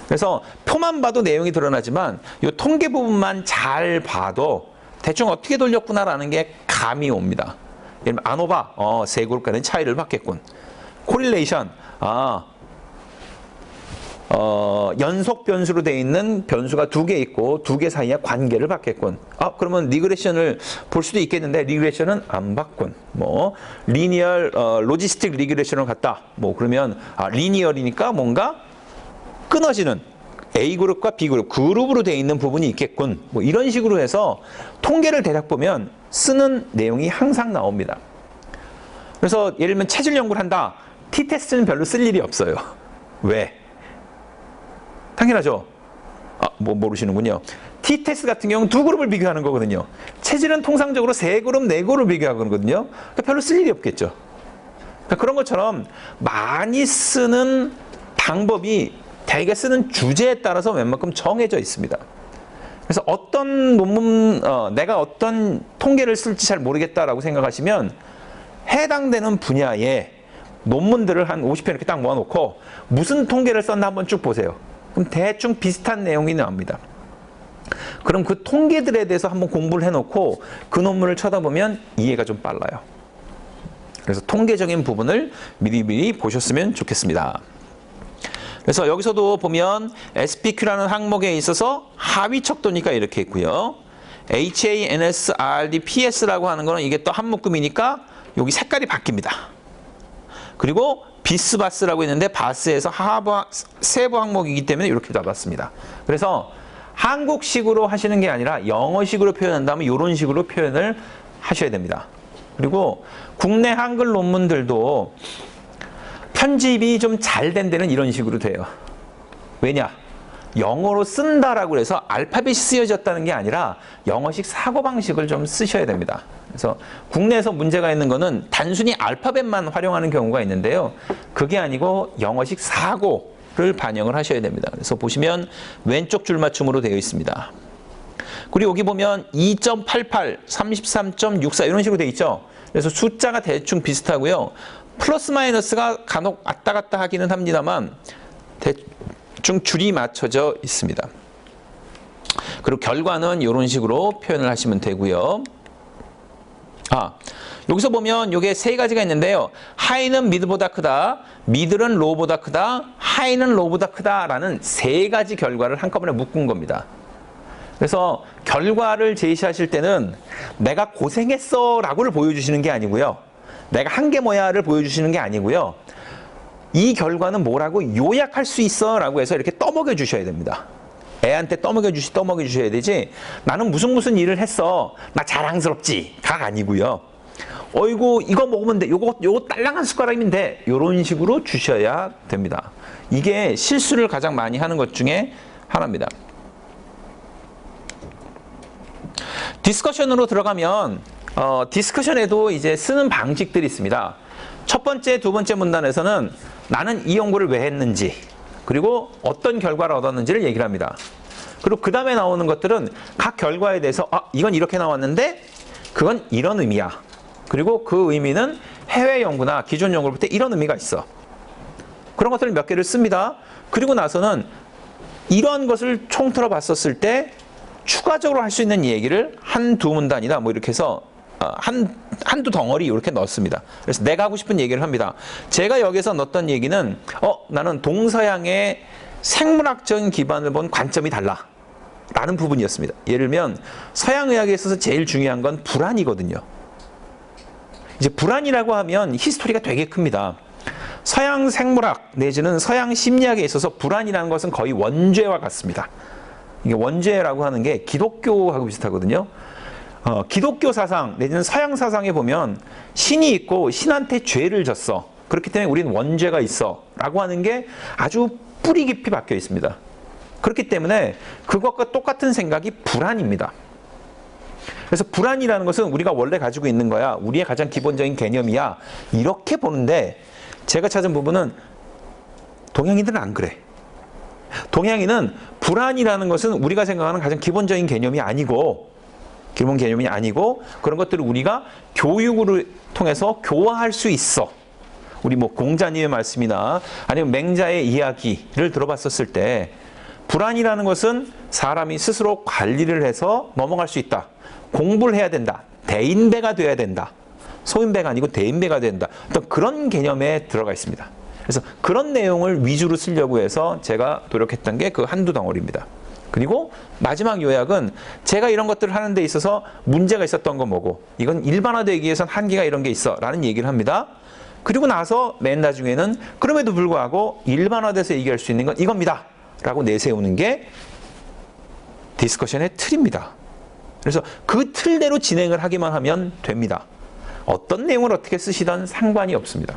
그래서 표만 봐도 내용이 드러나지만 이 통계 부분만 잘 봐도 대충 어떻게 돌렸구나라는 게 감이 옵니다. 예를 들면 아노바, 세 그룹 간의 차이를 받겠군. 코릴레이션, 연속 변수로 되어 있는 변수가 두 개 있고 두 개 사이의 관계를 받겠군. 그러면 리그레션을 볼 수도 있겠는데 리그레션은 안 받군. 뭐 리니어 로지스틱 리그레션을 갖다. 뭐 그러면 리니어리니까 뭔가 끊어지는 A그룹과 B그룹, 그룹으로 되어 있는 부분이 있겠군. 뭐 이런 식으로 해서 통계를 대략 보면 쓰는 내용이 항상 나옵니다. 그래서 예를 들면 체질 연구를 한다. T-테스트는 별로 쓸 일이 없어요. 왜? 당연하죠. 뭐 모르시는군요. T-테스트 같은 경우는 두 그룹을 비교하는 거거든요. 체질은 통상적으로 세 그룹, 네 그룹을 비교하거든요. 그러니까 별로 쓸 일이 없겠죠. 그러니까 그런 것처럼 많이 쓰는 방법이 대개 쓰는 주제에 따라서 웬만큼 정해져 있습니다. 그래서 어떤 논문, 내가 어떤 통계를 쓸지 잘 모르겠다라고 생각하시면 해당되는 분야의 논문들을 한 50편 이렇게 딱 모아놓고 무슨 통계를 썼나 한번 쭉 보세요. 그럼 대충 비슷한 내용이 나옵니다. 그럼 그 통계들에 대해서 한번 공부를 해놓고 그 논문을 쳐다보면 이해가 좀 빨라요. 그래서 통계적인 부분을 미리미리 보셨으면 좋겠습니다. 그래서 여기서도 보면 SPQ라는 항목에 있어서 하위 척도니까 이렇게 있고요. HANSRDPS라고 하는 거는 이게 또 한 묶음이니까 여기 색깔이 바뀝니다. 그리고 비스바스라고 있는데 바스에서 세부 항목이기 때문에 이렇게 잡았습니다. 그래서 한국식으로 하시는 게 아니라 영어식으로 표현한다면 이런 식으로 표현을 하셔야 됩니다. 그리고 국내 한글 논문들도 편집이 좀 잘 된 데는 이런 식으로 돼요. 왜냐? 영어로 쓴다라고 해서 알파벳이 쓰여졌다는 게 아니라 영어식 사고방식을 좀 쓰셔야 됩니다. 그래서 국내에서 문제가 있는 거는 단순히 알파벳만 활용하는 경우가 있는데요. 그게 아니고 영어식 사고를 반영을 하셔야 됩니다. 그래서 보시면 왼쪽 줄맞춤으로 되어 있습니다. 그리고 여기 보면 2.88, 33.64 이런 식으로 되어 있죠. 그래서 숫자가 대충 비슷하고요. 플러스 마이너스가 간혹 왔다 갔다 하기는 합니다만 대충 줄이 맞춰져 있습니다. 그리고 결과는 이런 식으로 표현을 하시면 되고요. 여기서 보면 이게 세 가지가 있는데요. 하이는 미드보다 크다, 미들은 로우보다 크다, 하이는 로우보다 크다라는 세 가지 결과를 한꺼번에 묶은 겁니다. 그래서 결과를 제시하실 때는 내가 고생했어 라고를 보여주시는 게 아니고요. 내가 한 게 뭐야를 보여주시는 게 아니고요. 이 결과는 뭐라고 요약할 수 있어 라고 해서 이렇게 떠먹여 주셔야 됩니다. 애한테 떠먹여 주셔야 되지, 나는 무슨 일을 했어, 나 자랑스럽지 가 아니고요. 어이구 이거 먹으면 돼, 요거 딸랑한 숟가락이면 돼, 요런 식으로 주셔야 됩니다. 이게 실수를 가장 많이 하는 것 중에 하나입니다. 디스커션으로 들어가면 디스커션에도 이제 쓰는 방식들이 있습니다. 첫 번째, 두 번째 문단에서는 나는 이 연구를 왜 했는지, 그리고 어떤 결과를 얻었는지를 얘기를 합니다. 그리고 그 다음에 나오는 것들은 각 결과에 대해서 이건 이렇게 나왔는데 그건 이런 의미야. 그리고 그 의미는 해외 연구나 기존 연구를 볼 때 이런 의미가 있어. 그런 것들을 몇 개를 씁니다. 그리고 나서는 이런 것을 총틀어 봤었을 때 추가적으로 할 수 있는 얘기를 한두 문단이나 뭐 이렇게 해서 한두 덩어리 이렇게 넣습니다. 그래서 내가 하고 싶은 얘기를 합니다. 제가 여기서 넣었던 얘기는 나는 동서양의 생물학적인 기반을 본 관점이 달라 라는 부분이었습니다. 예를 들면 서양의학에 있어서 제일 중요한 건 불안이거든요. 이제 불안이라고 하면 히스토리가 되게 큽니다. 서양 생물학 내지는 서양 심리학에 있어서 불안이라는 것은 거의 원죄와 같습니다. 이게 원죄라고 하는 게 기독교하고 비슷하거든요. 기독교 사상 내지는 서양 사상에 보면 신이 있고 신한테 죄를 졌어, 그렇기 때문에 우리는 원죄가 있어 라고 하는 게 아주 뿌리 깊이 박혀 있습니다. 그렇기 때문에 그것과 똑같은 생각이 불안입니다. 그래서 불안이라는 것은 우리가 원래 가지고 있는 거야, 우리의 가장 기본적인 개념이야, 이렇게 보는데 제가 찾은 부분은 동양인들은 안 그래. 동양인은 불안이라는 것은 우리가 생각하는 가장 기본적인 개념이 아니고 그런 것들을 우리가 교육을 통해서 교화할 수 있어. 우리 뭐 공자님의 말씀이나 아니면 맹자의 이야기를 들어봤었을 때 불안이라는 것은 사람이 스스로 관리를 해서 넘어갈 수 있다. 공부를 해야 된다. 대인배가 돼야 된다. 소인배가 아니고 대인배가 된다. 어떤 그런 개념에 들어가 있습니다. 그래서 그런 내용을 위주로 쓰려고 해서 제가 노력했던 게 그 한두 덩어리입니다. 그리고 마지막 요약은 제가 이런 것들을 하는 데 있어서 문제가 있었던 건 뭐고, 이건 일반화되기 위해선 한계가 이런 게 있어 라는 얘기를 합니다. 그리고 나서 맨 나중에는 그럼에도 불구하고 일반화돼서 얘기할 수 있는 건 이겁니다 라고 내세우는 게 디스커션의 틀입니다. 그래서 그 틀대로 진행을 하기만 하면 됩니다. 어떤 내용을 어떻게 쓰시든 상관이 없습니다.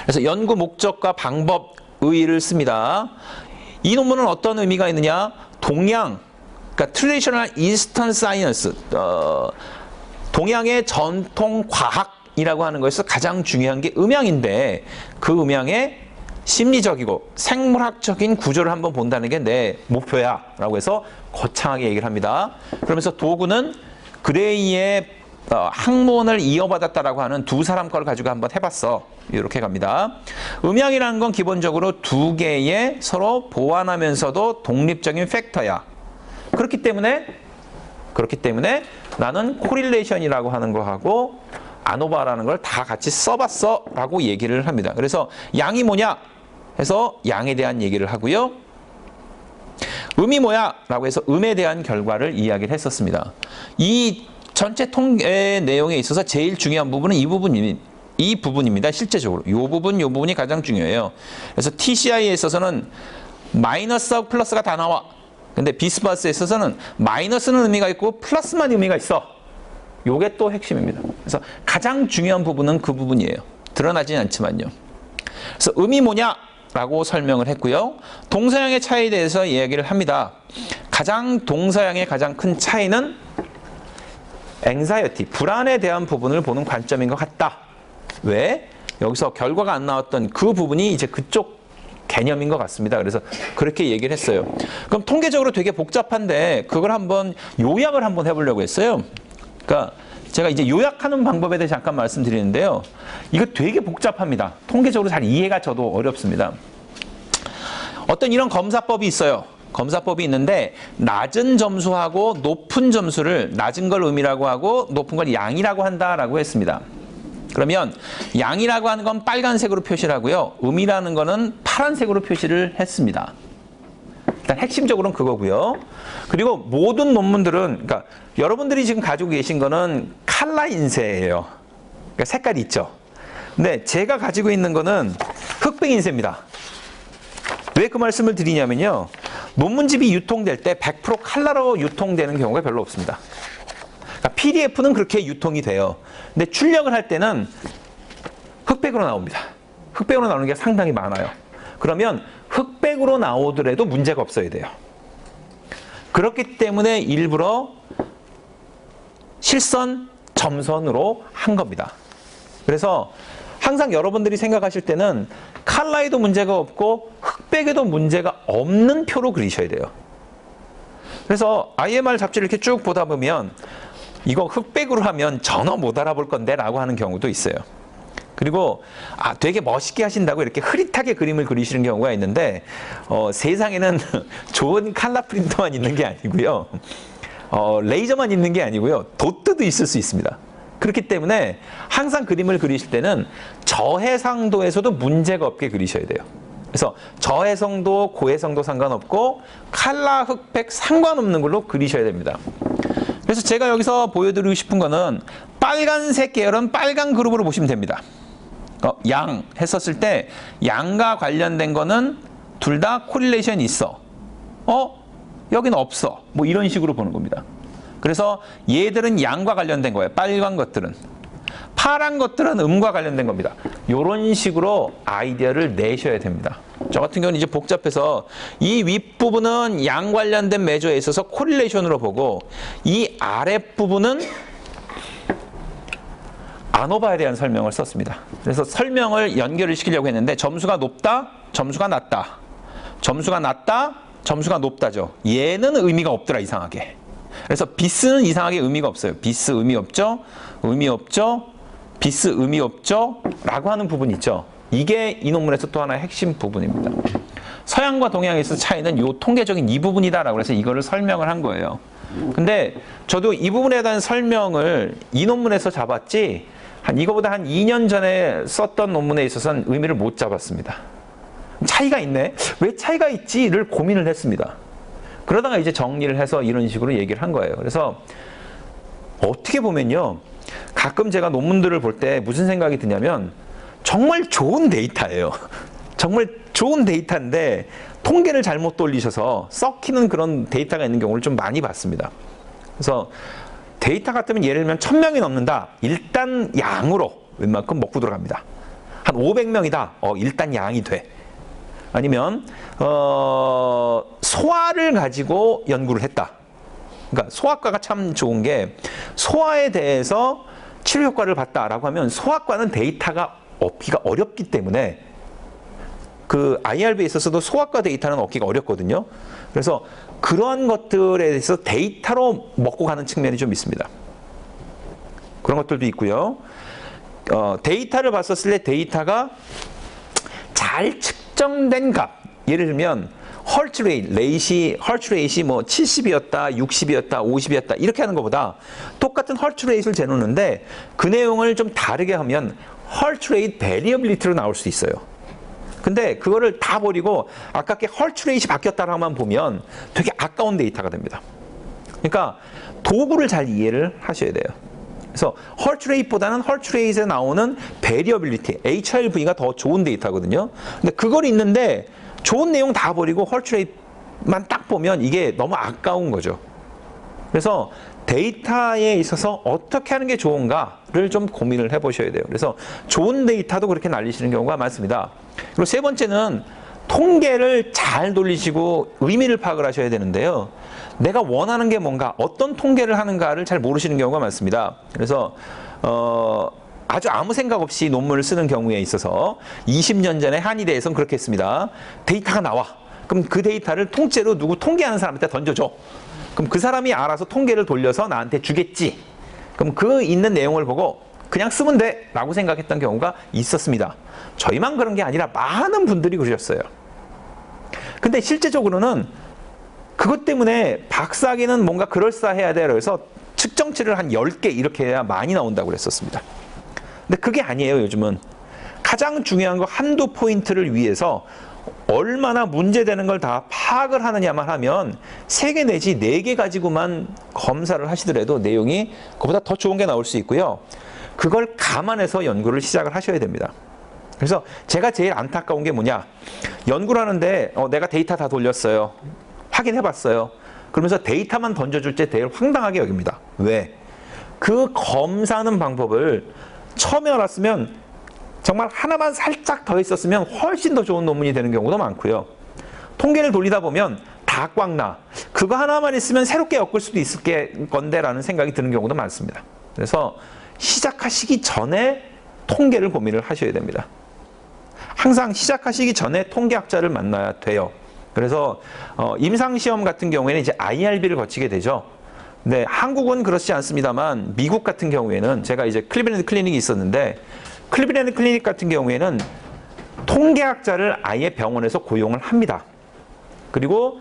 그래서 연구 목적과 방법, 의의를 씁니다. 이 논문은 어떤 의미가 있느냐? 동양, 그러니까 Traditional Eastern Science, 동양의 전통 과학이라고 하는 것에서 가장 중요한 게 음양인데 그 음양의 심리적이고 생물학적인 구조를 한번 본다는 게 내 목표야 라고 해서 거창하게 얘기를 합니다. 그러면서 도구는 그레이의 학문을 이어받았다라고 하는 두 사람 걸 가지고 한번 해봤어. 이렇게 갑니다. 음양이라는 건 기본적으로 두 개의 서로 보완하면서도 독립적인 팩터야. 그렇기 때문에 나는 코릴레이션이라고 하는 거하고 아노바라는 걸 다 같이 써봤어 라고 얘기를 합니다. 그래서 양이 뭐냐 해서 양에 대한 얘기를 하고요. 음이 뭐야? 라고 해서 음에 대한 결과를 이야기를 했었습니다. 이 전체 통계 내용에 있어서 제일 중요한 부분은 이 부분입니다. 실제적으로. 이 부분이 가장 중요해요. 그래서 TCI에 있어서는 마이너스하고 플러스가 다 나와. 근데 비스마스에 있어서는 마이너스는 의미가 있고 플러스만 의미가 있어. 요게 또 핵심입니다. 그래서 가장 중요한 부분은 그 부분이에요. 드러나진 않지만요. 그래서 음이 뭐냐? 라고 설명을 했고요. 동사형의 차이에 대해서 이야기를 합니다. 동사형의 가장 큰 차이는 anxiety, 불안에 대한 부분을 보는 관점인 것 같다. 왜? 여기서 결과가 안 나왔던 그 부분이 이제 그쪽 개념인 것 같습니다. 그래서 그렇게 얘기를 했어요. 그럼 통계적으로 되게 복잡한데 그걸 한번 요약을 한번 해보려고 했어요. 그러니까 제가 이제 요약하는 방법에 대해 잠깐 말씀드리는데요. 이거 되게 복잡합니다. 통계적으로 잘 이해가 저도 어렵습니다. 어떤 이런 검사법이 있어요. 검사법이 있는데 낮은 점수하고 높은 점수를 낮은 걸 음이라고 하고 높은 걸 양이라고 한다라고 했습니다. 그러면 양이라고 하는 건 빨간색으로 표시를 하고요. 음이라는 거는 파란색으로 표시를 했습니다. 일단 핵심적으로는 그거고요. 그리고 모든 논문들은 그러니까 여러분들이 지금 가지고 계신 거는 칼라 인쇄예요. 그러니까 색깔이 있죠. 근데 제가 가지고 있는 거는 흑백 인쇄입니다. 왜 그 말씀을 드리냐면요. 논문집이 유통될 때 100% 칼라로 유통되는 경우가 별로 없습니다. 그러니까 PDF는 그렇게 유통이 돼요. 근데 출력을 할 때는 흑백으로 나옵니다. 흑백으로 나오는 게 상당히 많아요. 그러면 흑백으로 나오더라도 문제가 없어야 돼요. 그렇기 때문에 일부러 실선, 점선으로 한 겁니다. 그래서 항상 여러분들이 생각하실 때는 칼라에도 문제가 없고 흑백에도 문제가 없는 표로 그리셔야 돼요. 그래서 IMR 잡지를 이렇게 쭉 보다 보면 이거 흑백으로 하면 전혀 못 알아볼 건데 라고 하는 경우도 있어요. 그리고 되게 멋있게 하신다고 이렇게 흐릿하게 그림을 그리시는 경우가 있는데 세상에는 좋은 칼라 프린터만 있는 게 아니고요. 레이저만 있는 게 아니고요. 도트도 있을 수 있습니다. 그렇기 때문에 항상 그림을 그리실 때는 저해상도에서도 문제가 없게 그리셔야 돼요. 그래서 저해상도, 고해상도 상관없고 칼라, 흑백 상관없는 걸로 그리셔야 됩니다. 그래서 제가 여기서 보여드리고 싶은 거는 빨간색 계열은 빨간 그룹으로 보시면 됩니다. 양 했었을 때 양과 관련된 거는 둘 다 코릴레이션이 있어. 여기는 없어. 뭐 이런 식으로 보는 겁니다. 그래서 얘들은 양과 관련된 거예요. 빨간 것들은. 파란 것들은 음과 관련된 겁니다. 이런 식으로 아이디어를 내셔야 됩니다. 저 같은 경우는 이제 복잡해서 이 윗부분은 양 관련된 매조에 있어서 코릴레이션으로 보고 이 아랫부분은 아노바에 대한 설명을 썼습니다. 그래서 설명을 연결을 시키려고 했는데 점수가 높다, 점수가 낮다. 점수가 낮다, 점수가 높다죠. 얘는 의미가 없더라, 이상하게. 그래서 비스는 이상하게 의미가 없어요. 비스 의미 없죠? 의미 없죠? 비스 의미 없죠? 라고 하는 부분이 있죠. 이게 이 논문에서 또 하나의 핵심 부분입니다. 서양과 동양에서 차이는 이 통계적인 이 부분이다라고 해서 이거를 설명을 한 거예요. 근데 저도 이 부분에 대한 설명을 이 논문에서 잡았지 이거보다 한 2년 전에 썼던 논문에 있어서는 의미를 못 잡았습니다. 차이가 있네? 왜 차이가 있지?를 고민을 했습니다. 그러다가 이제 정리를 해서 이런 식으로 얘기를 한 거예요. 그래서 어떻게 보면요. 가끔 제가 논문들을 볼 때 무슨 생각이 드냐면 정말 좋은 데이터예요. 정말 좋은 데이터인데 통계를 잘못 돌리셔서 썩히는 그런 데이터가 있는 경우를 좀 많이 봤습니다. 그래서 데이터 같으면 예를 들면 1000명이 넘는다. 일단 양으로 웬만큼 먹고 들어갑니다. 한 500명이다. 일단 양이 돼. 아니면 소아를 가지고 연구를 했다. 그러니까 소아과가 참 좋은 게 소아에 대해서 치료 효과를 봤다라고 하면 소아과는 데이터가 얻기가 어렵기 때문에 그 IRB에 있어서도 소아과 데이터는 얻기가 어렵거든요. 그래서 그러한 것들에 대해서 데이터로 먹고 가는 측면이 좀 있습니다. 그런 것들도 있고요. 데이터를 봤었을 때 데이터가 잘 측정된 값, 예를 들면 헐츠 레이시 뭐 70이었다, 60이었다, 50이었다 이렇게 하는 것보다 똑같은 헐츠 레이트를 재놓는데 그 내용을 좀 다르게 하면 헐츠 레이트 베리어빌리티로 나올 수 있어요. 근데 그거를 다 버리고 아깝게 헐트레이트이 바뀌었다라고만 보면 되게 아까운 데이터가 됩니다. 그러니까 도구를 잘 이해를 하셔야 돼요. 그래서 헐트레이트보다는 헐트레이트에 나오는 베리어빌리티, HRV가 더 좋은 데이터거든요. 근데 그걸 있는데 좋은 내용 다 버리고 헐트레이트만 딱 보면 이게 너무 아까운 거죠. 그래서 데이터에 있어서 어떻게 하는 게 좋은가를 좀 고민을 해보셔야 돼요. 그래서 좋은 데이터도 그렇게 날리시는 경우가 많습니다. 그리고 세 번째는 통계를 잘 돌리시고 의미를 파악을 하셔야 되는데요. 내가 원하는 게 뭔가, 어떤 통계를 하는가를 잘 모르시는 경우가 많습니다. 그래서 아주 아무 생각 없이 논문을 쓰는 경우에 있어서 20년 전에 한의대에서는 그렇게 했습니다. 데이터가 나와. 그럼 그 데이터를 통째로 누구 통계하는 사람한테 던져줘. 그럼 그 사람이 알아서 통계를 돌려서 나한테 주겠지. 그럼 그 있는 내용을 보고 그냥 쓰면 돼 라고 생각했던 경우가 있었습니다. 저희만 그런 게 아니라 많은 분들이 그러셨어요. 근데 실제적으로는 그것 때문에 박사학위는 뭔가 그럴싸해야 돼요. 그래서 측정치를 한 10개 이렇게 해야 많이 나온다고 그랬었습니다. 근데 그게 아니에요. 요즘은 가장 중요한 거 한두 포인트를 위해서 얼마나 문제되는 걸 다 파악을 하느냐만 하면 3개 내지 4개 가지고만 검사를 하시더라도 내용이 그보다 더 좋은 게 나올 수 있고요. 그걸 감안해서 연구를 시작을 하셔야 됩니다. 그래서 제가 제일 안타까운 게 뭐냐, 연구를 하는데 내가 데이터 다 돌렸어요, 확인해봤어요, 그러면서 데이터만 던져줄 때 되게 황당하게 여깁니다. 왜? 그 검사하는 방법을 처음에 알았으면, 정말 하나만 살짝 더 있었으면 훨씬 더 좋은 논문이 되는 경우도 많고요. 통계를 돌리다 보면 다 꽉 나. 그거 하나만 있으면 새롭게 엮을 수도 있을 건데 라는 생각이 드는 경우도 많습니다. 그래서 시작하시기 전에 통계를 고민을 하셔야 됩니다. 항상 시작하시기 전에 통계학자를 만나야 돼요. 그래서 임상시험 같은 경우에는 이제 IRB를 거치게 되죠. 네, 한국은 그렇지 않습니다만 미국 같은 경우에는, 제가 이제 클리블랜드 클리닉이 있었는데 클리블랜드 클리닉 같은 경우에는 통계학자를 아예 병원에서 고용을 합니다. 그리고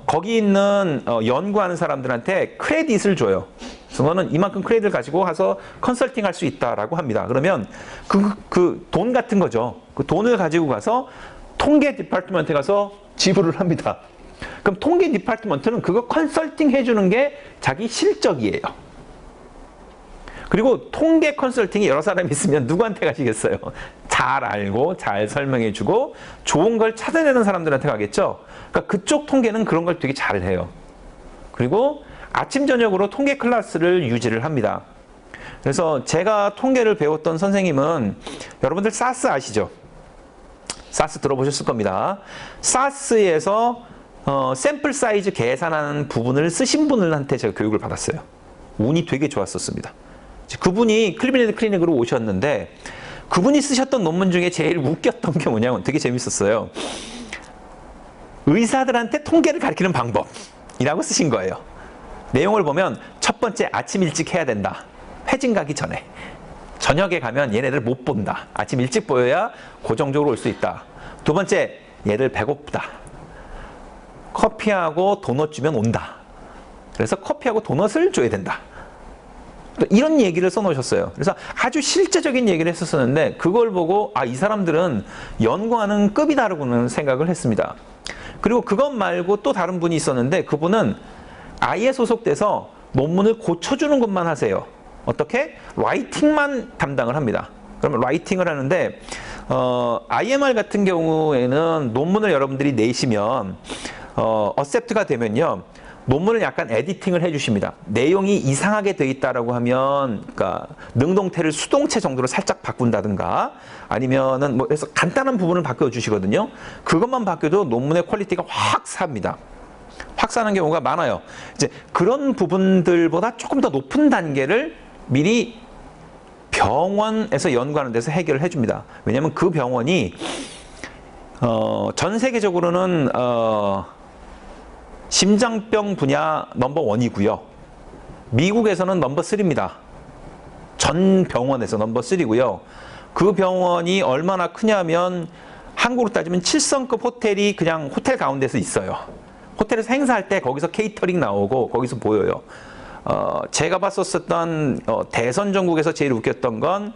거기 있는 연구하는 사람들한테 크레딧을 줘요. 그래서 너는 이만큼 크레딧을 가지고 가서 컨설팅 할 수 있다라고 합니다. 그러면 그 돈 같은 거죠. 그 돈을 가지고 가서 통계 디파트먼트에 가서 지불을 합니다. 그럼 통계 디파트먼트는 그거 컨설팅 해주는 게 자기 실적이에요. 그리고 통계 컨설팅이 여러 사람이 있으면 누구한테 가시겠어요? 잘 알고 잘 설명해주고 좋은 걸 찾아내는 사람들한테 가겠죠. 그러니까 그쪽 통계는 그런 걸 되게 잘해요. 그리고 아침 저녁으로 통계 클래스를 유지를 합니다. 그래서 제가 통계를 배웠던 선생님은, 여러분들 사스 아시죠? 사스 들어보셨을 겁니다. 사스에서 샘플 사이즈 계산하는 부분을 쓰신 분한테 제가 교육을 받았어요. 운이 되게 좋았었습니다. 그분이 클리블랜드 클리닉으로 오셨는데 그분이 쓰셨던 논문 중에 제일 웃겼던 게 뭐냐면 되게 재밌었어요. 의사들한테 통계를 가르치는 방법이라고 쓰신 거예요. 내용을 보면 첫 번째, 아침 일찍 해야 된다. 회진 가기 전에. 저녁에 가면 얘네들 못 본다. 아침 일찍 보여야 고정적으로 올 수 있다. 두 번째, 얘들 배고프다. 커피하고 도넛 주면 온다. 그래서 커피하고 도넛을 줘야 된다. 이런 얘기를 써놓으셨어요. 그래서 아주 실제적인 얘기를 했었는데 그걸 보고 이 사람들은 연구하는 급이 다르구나 생각을 했습니다. 그리고 그것 말고 또 다른 분이 있었는데 그분은 아예 소속돼서 논문을 고쳐주는 것만 하세요. 어떻게? 라이팅만 담당을 합니다. 그러면 라이팅을 하는데 IMR 같은 경우에는 논문을 여러분들이 내시면 어셉트가 되면요, 논문을 약간 에디팅을 해주십니다. 내용이 이상하게 돼 있다라고 하면, 그러니까 능동태를 수동태 정도로 살짝 바꾼다든가, 아니면은 뭐 해서 간단한 부분을 바꿔주시거든요. 그것만 바뀌어도 논문의 퀄리티가 확 삽니다. 확 사는 경우가 많아요. 이제 그런 부분들보다 조금 더 높은 단계를 미리 병원에서 연구하는 데서 해결을 해줍니다. 왜냐하면 그 병원이 전 세계적으로는 심장병 분야 넘버1이고요. 미국에서는 넘버3입니다. 전 병원에서 넘버3고요. 그 병원이 얼마나 크냐면 한국으로 따지면 7성급 호텔이 그냥 호텔 가운데서 있어요. 호텔에서 행사할 때 거기서 케이터링 나오고 거기서 보여요. 제가 봤었던 대선 전국에서 제일 웃겼던 건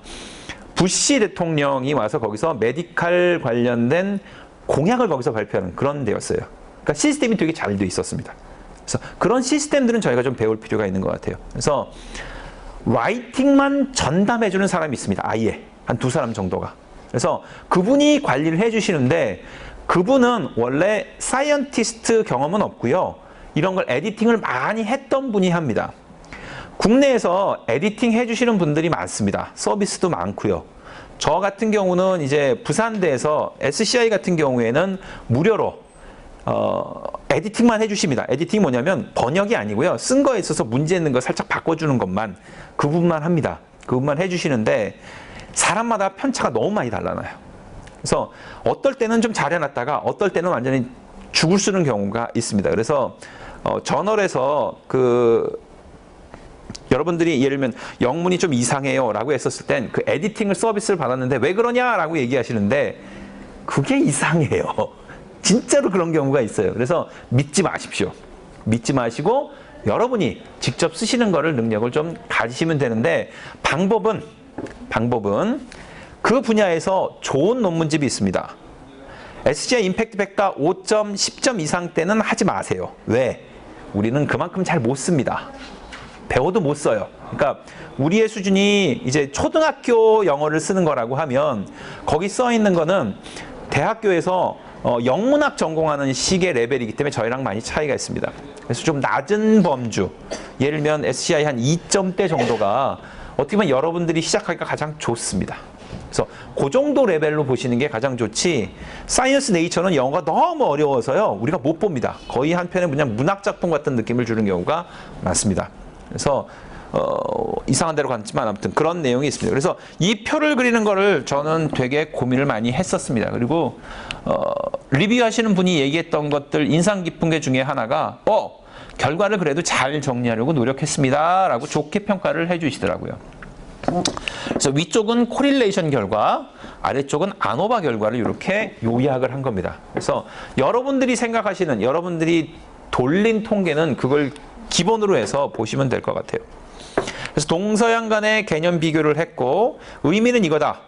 부시 대통령이 와서 거기서 메디칼 관련된 공약을 거기서 발표하는 그런 데였어요. 그러니까 시스템이 되게 잘 돼 있었습니다. 그래서 그런 시스템들은 저희가 좀 배울 필요가 있는 것 같아요. 그래서 라이팅만 전담해주는 사람이 있습니다. 아예 한 2사람 정도가. 그래서 그분이 관리를 해주시는데 그분은 원래 사이언티스트 경험은 없고요. 이런 걸 에디팅을 많이 했던 분이 합니다. 국내에서 에디팅 해주시는 분들이 많습니다. 서비스도 많고요. 저 같은 경우는 이제 부산대에서 SCI 같은 경우에는 무료로 에디팅만 해주십니다. 에디팅이 뭐냐면 번역이 아니고요. 쓴 거에 있어서 문제 있는 거 살짝 바꿔주는 것만 그 부분만 합니다. 그 부분만 해주시는데 사람마다 편차가 너무 많이 달라나요. 그래서 어떨 때는 좀 잘해놨다가 어떨 때는 완전히 죽을 쓰는 경우가 있습니다. 그래서 저널에서 여러분들이 예를 들면 영문이 좀 이상해요 라고 했었을 땐 그 에디팅을 서비스를 받았는데 왜 그러냐 라고 얘기하시는데 그게 이상해요. 진짜로 그런 경우가 있어요. 그래서 믿지 마십시오. 믿지 마시고 여러분이 직접 쓰시는 거를 능력을 좀 가지시면 되는데 방법은 그 분야에서 좋은 논문집이 있습니다. SCI 임팩트 팩터 5점, 10점 이상 때는 하지 마세요. 왜? 우리는 그만큼 잘 못 씁니다. 배워도 못 써요. 그러니까 우리의 수준이 이제 초등학교 영어를 쓰는 거라고 하면 거기 써 있는 거는 대학교에서 영문학 전공하는 식의 레벨이기 때문에 저희랑 많이 차이가 있습니다. 그래서 좀 낮은 범주, 예를 들면 SCI 한 2점대 정도가 어떻게 보면 여러분들이 시작하기가 가장 좋습니다. 그래서 그 정도 레벨로 보시는 게 가장 좋지, 사이언스 네이처는 영어가 너무 어려워서요 우리가 못 봅니다. 거의 한편에 그냥 문학작품 같은 느낌을 주는 경우가 많습니다. 그래서 이상한 데로 갔지만 아무튼 그런 내용이 있습니다. 그래서 이 표를 그리는 거를 저는 되게 고민을 많이 했었습니다. 그리고 리뷰하시는 분이 얘기했던 것들 인상 깊은 게 중에 하나가 결과를 그래도 잘 정리하려고 노력했습니다 라고 좋게 평가를 해주시더라고요. 그래서 위쪽은 코릴레이션 결과, 아래쪽은 아노바 결과를 이렇게 요약을 한 겁니다. 그래서 여러분들이 생각하시는, 여러분들이 돌린 통계는 그걸 기본으로 해서 보시면 될 것 같아요. 그래서 동서양 간의 개념 비교를 했고 의미는 이거다.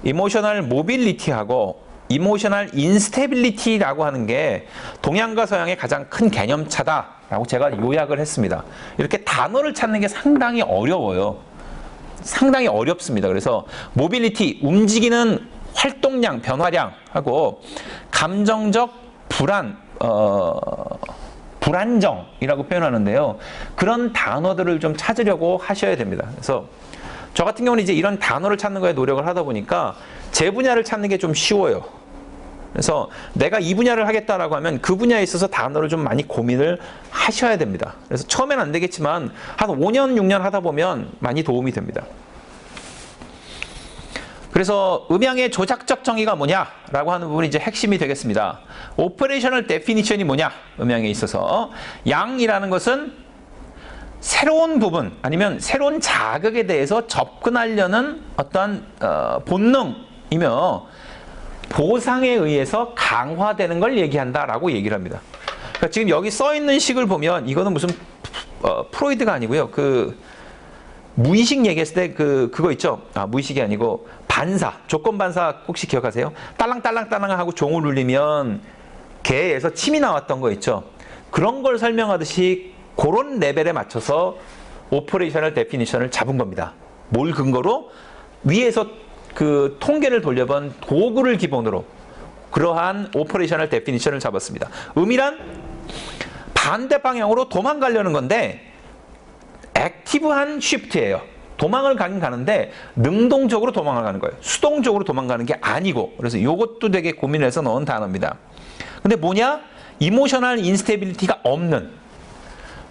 이모셔널 모빌리티하고 이모셔널 인스테빌리티라고 하는 게 동양과 서양의 가장 큰 개념 차다라고 제가 요약을 했습니다. 이렇게 단어를 찾는 게 상당히 어려워요. 상당히 어렵습니다. 그래서 모빌리티, 움직이는 활동량, 변화량하고 감정적 불안정이라고 표현하는데요. 그런 단어들을 좀 찾으려고 하셔야 됩니다. 그래서 저 같은 경우는 이제 이런 단어를 찾는 거에 노력을 하다 보니까 제 분야를 찾는 게 좀 쉬워요. 그래서 내가 이 분야를 하겠다라고 하면 그 분야에 있어서 단어를 좀 많이 고민을 하셔야 됩니다. 그래서 처음엔 안 되겠지만 한 5년, 6년 하다 보면 많이 도움이 됩니다. 그래서 음양의 조작적 정의가 뭐냐라고 하는 부분이 이제 핵심이 되겠습니다. 오퍼레이셔널 데피니션이 뭐냐, 음양에 있어서 양이라는 것은 새로운 부분 아니면 새로운 자극에 대해서 접근하려는 어떠한 본능이며 보상에 의해서 강화되는 걸 얘기한다라고 얘기를 합니다. 그러니까 지금 여기 써 있는 식을 보면 이거는 무슨 프로이드가 아니고요. 무의식 얘기했을 때 그거 있죠. 무의식이 아니고 반사, 조건 반사 혹시 기억하세요? 딸랑딸랑딸랑 하고 종을 울리면 개에서 침이 나왔던 거 있죠. 그런 걸 설명하듯이 그런 레벨에 맞춰서 오퍼레이셔널 데피니션을 잡은 겁니다. 뭘 근거로? 위에서 그 통계를 돌려본 도구를 기본으로 그러한 오퍼레이셔널 데피니션을 잡았습니다. 의미란 반대 방향으로 도망가려는 건데 액티브한 쉬프트예요. 도망을 가긴 가는데 능동적으로 도망을 가는 거예요. 수동적으로 도망가는 게 아니고. 그래서 이것도 되게 고민해서 넣은 단어입니다. 근데 뭐냐? 이모셔널 인스테빌리티가 없는,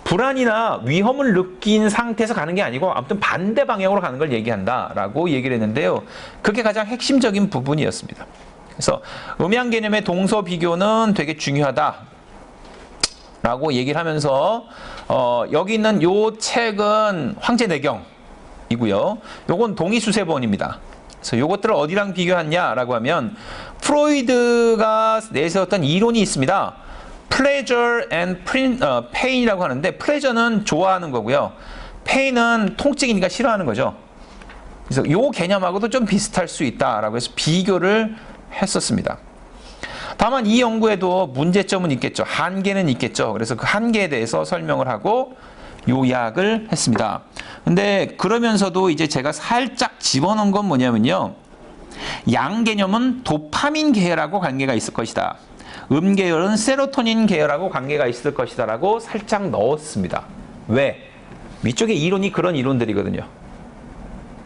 불안이나 위험을 느낀 상태에서 가는 게 아니고 아무튼 반대 방향으로 가는 걸 얘기한다라고 얘기를 했는데요. 그게 가장 핵심적인 부분이었습니다. 그래서 음양 개념의 동서 비교는 되게 중요하다라고 얘기를 하면서 여기 있는 요 책은 황제내경이고요. 요건 동의수세본입니다. 그래서 요것들을 어디랑 비교하냐라고 하면 프로이드가 내세웠던 이론이 있습니다. pleasure and pain이라고 하는데 pleasure는 좋아하는 거고요. pain은 통증이니까 싫어하는 거죠. 그래서 요 개념하고도 좀 비슷할 수 있다라고 해서 비교를 했었습니다. 다만 이 연구에도 문제점은 있겠죠. 한계는 있겠죠. 그래서 그 한계에 대해서 설명을 하고 요약을 했습니다. 근데 그러면서도 이제 제가 살짝 집어넣은 건 뭐냐면요. 양 개념은 도파민 계열하고 관계가 있을 것이다. 계열은 세로토닌 계열하고 관계가 있을 것이다 라고 살짝 넣었습니다. 왜? 위쪽에 이론이 그런 이론들이거든요.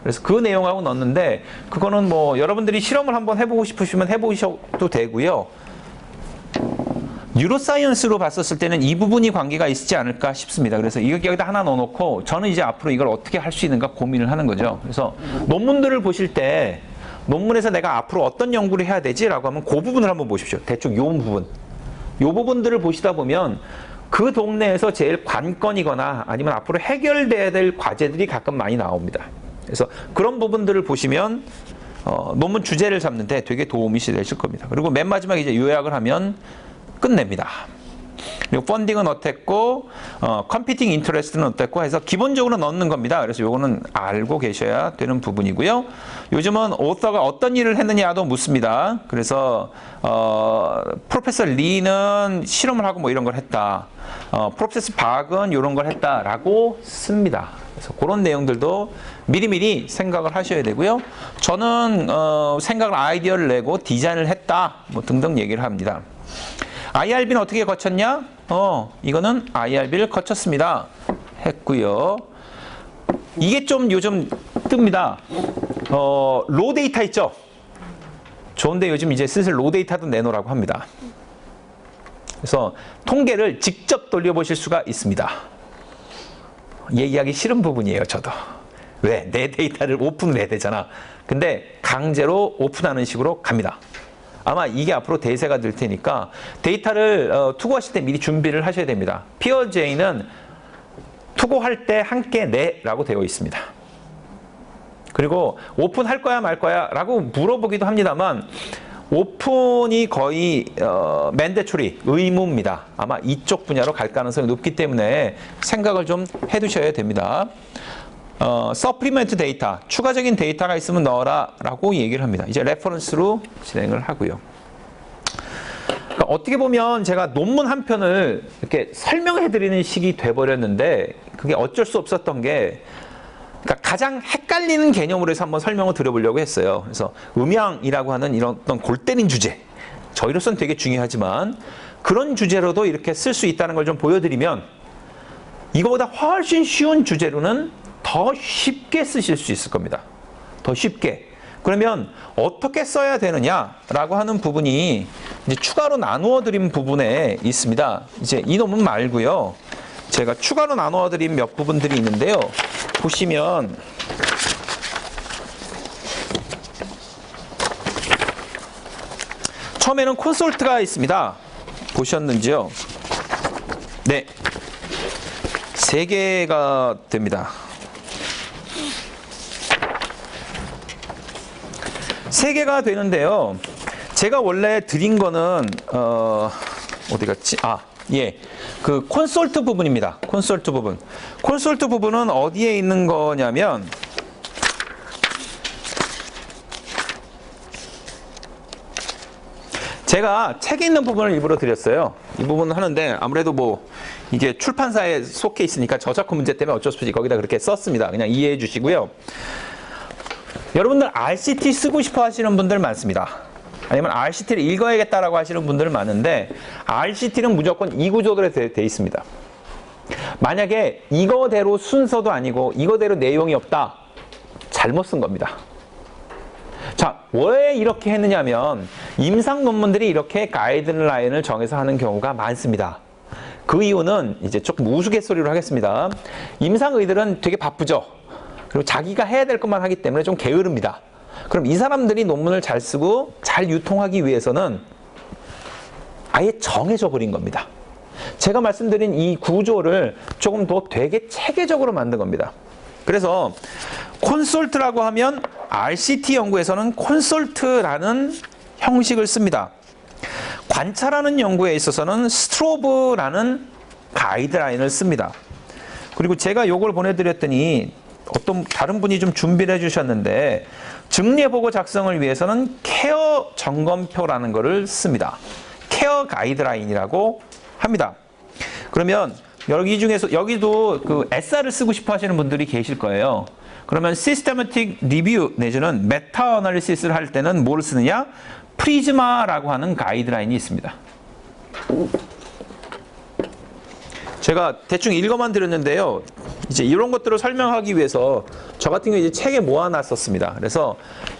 그래서 그 내용하고 넣었는데 그거는 뭐 여러분들이 실험을 한번 해보고 싶으시면 해보셔도 되고요. 뉴로사이언스로 봤었을 때는 이 부분이 관계가 있지 않을까 싶습니다. 그래서 여기다 하나 넣어놓고 저는 이제 앞으로 이걸 어떻게 할 수 있는가 고민을 하는 거죠. 그래서 논문들을 보실 때 논문에서 내가 앞으로 어떤 연구를 해야 되지라고 하면 그 부분을 한번 보십시오. 대충 요 부분. 요 부분들을 보시다 보면 그 동네에서 제일 관건이거나 아니면 앞으로 해결돼야 될 과제들이 가끔 많이 나옵니다. 그래서 그런 부분들을 보시면 논문 주제를 잡는데 되게 도움이 되실 겁니다. 그리고 맨 마지막에 이제 요약을 하면 끝냅니다. 그리고 펀딩은 어땠고, 컴피팅 인터레스트는 어땠고 해서 기본적으로 넣는 겁니다. 그래서 요거는 알고 계셔야 되는 부분이고요. 요즘은 오서가 어떤 일을 했느냐도 묻습니다. 그래서 프로페서 리는 실험을 하고 뭐 이런 걸 했다. 프로페서 박은 이런 걸 했다라고 씁니다. 그래서 그런 내용들도 미리미리 생각을 하셔야 되고요. 저는 생각을 아이디어를 내고 디자인을 했다. 뭐 등등 얘기를 합니다. IRB는 어떻게 거쳤냐? 이거는 IRB를 거쳤습니다. 했고요. 이게 좀 요즘 뜹니다. 로 데이터 있죠? 좋은데 요즘 이제 슬슬 로 데이터도 내놓으라고 합니다. 그래서 통계를 직접 돌려보실 수가 있습니다. 얘기하기 싫은 부분이에요, 저도. 왜? 내 데이터를 오픈을 해야 되잖아. 근데 강제로 오픈하는 식으로 갑니다. 아마 이게 앞으로 대세가 될 테니까 데이터를 투고하실 때 미리 준비를 하셔야 됩니다. 피어제이는 투고할 때 함께 내라고 되어 있습니다. 그리고 오픈할 거야 말 거야 라고 물어보기도 합니다만 오픈이 거의 맨데토리, 의무입니다. 아마 이쪽 분야로 갈 가능성이 높기 때문에 생각을 좀 해두셔야 됩니다. 서플리멘트 데이터, 추가적인 데이터가 있으면 넣어라 라고 얘기를 합니다. 이제 레퍼런스로 진행을 하고요. 그러니까 어떻게 보면 제가 논문 한 편을 이렇게 설명해 드리는 식이 돼버렸는데 그게 어쩔 수 없었던 게 그러니까 가장 헷갈리는 개념으로 해서 한번 설명을 드려보려고 했어요. 그래서 음양이라고 하는 이런 어떤 골 때린 주제, 저희로서는 되게 중요하지만 그런 주제로도 이렇게 쓸 수 있다는 걸 좀 보여드리면 이거보다 훨씬 쉬운 주제로는 더 쉽게 쓰실 수 있을 겁니다. 더 쉽게. 그러면 어떻게 써야 되느냐라고 하는 부분이 이제 추가로 나누어 드린 부분에 있습니다. 이제 이 논문 말고요. 제가 추가로 나누어 드린 몇 부분들이 있는데요. 보시면 처음에는 콘솔트가 있습니다. 보셨는지요? 네. 3개가 됩니다. 3개가 되는데요. 제가 원래 드린 거는 어디 갔지? 예. 그 콘솔트 부분입니다. 콘솔트 부분. 콘솔트 부분은 어디에 있는 거냐면 제가 책에 있는 부분을 일부러 드렸어요. 이 부분을 하는데 아무래도 뭐 이게 출판사에 속해 있으니까 저작권 문제 때문에 어쩔 수 없이 거기다 그렇게 썼습니다. 그냥 이해해 주시고요. 여러분들 RCT 쓰고 싶어 하시는 분들 많습니다. 아니면 RCT를 읽어야겠다라고 하시는 분들 많은데 RCT는 무조건 이 구조대로 돼 있습니다. 만약에 이거대로 순서도 아니고 이거대로 내용이 없다. 잘못 쓴 겁니다. 자, 왜 이렇게 했느냐면 임상 논문들이 이렇게 가이드라인을 정해서 하는 경우가 많습니다. 그 이유는 이제 조금 우스갯소리로 하겠습니다. 임상의들은 되게 바쁘죠. 그리고 자기가 해야 될 것만 하기 때문에 좀 게으릅니다. 그럼 이 사람들이 논문을 잘 쓰고 잘 유통하기 위해서는 아예 정해져 버린 겁니다. 제가 말씀드린 이 구조를 조금 더 되게 체계적으로 만든 겁니다. 그래서 콘솔트라고 하면 RCT 연구에서는 콘솔트라는 형식을 씁니다. 관찰하는 연구에 있어서는 스트로브라는 가이드라인을 씁니다. 그리고 제가 요걸 보내드렸더니 어떤 다른 분이 좀 준비를 해주셨는데 증례보고 작성을 위해서는 케어 점검표라는 것을 씁니다. 케어 가이드라인이라고 합니다. 그러면 여기 중에서 여기도 그 SR을 쓰고 싶어 하시는 분들이 계실 거예요. 그러면 Systematic Review 내지는 메타 어널리시스를 할 때는 뭘 쓰느냐? 프리즈마라고 하는 가이드라인이 있습니다. 제가 대충 읽어만 드렸는데요. 이제 이런 것들을 설명하기 위해서 저 같은 경우 이제 책에 모아놨었습니다. 그래서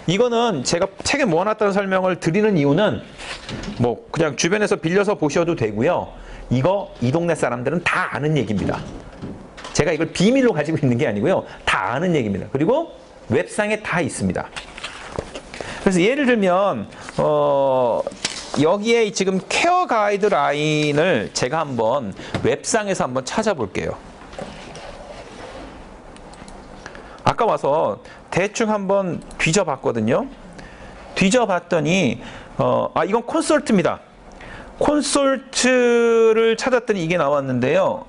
이거는 제가 책에 모아놨다는 설명을 드리는 이유는 뭐 그냥 주변에서 빌려서 보셔도 되고요. 이거 이 동네 사람들은 다 아는 얘기입니다. 제가 이걸 비밀로 가지고 있는 게 아니고요. 다 아는 얘기입니다. 그리고 웹상에 다 있습니다. 그래서 예를 들면 여기에 지금 케어 가이드라인을 제가 한번 웹상에서 한번 찾아볼게요. 아까 와서 대충 한번 뒤져봤거든요. 뒤져봤더니 이건 콘솔트입니다. 콘솔트를 찾았더니 이게 나왔는데요.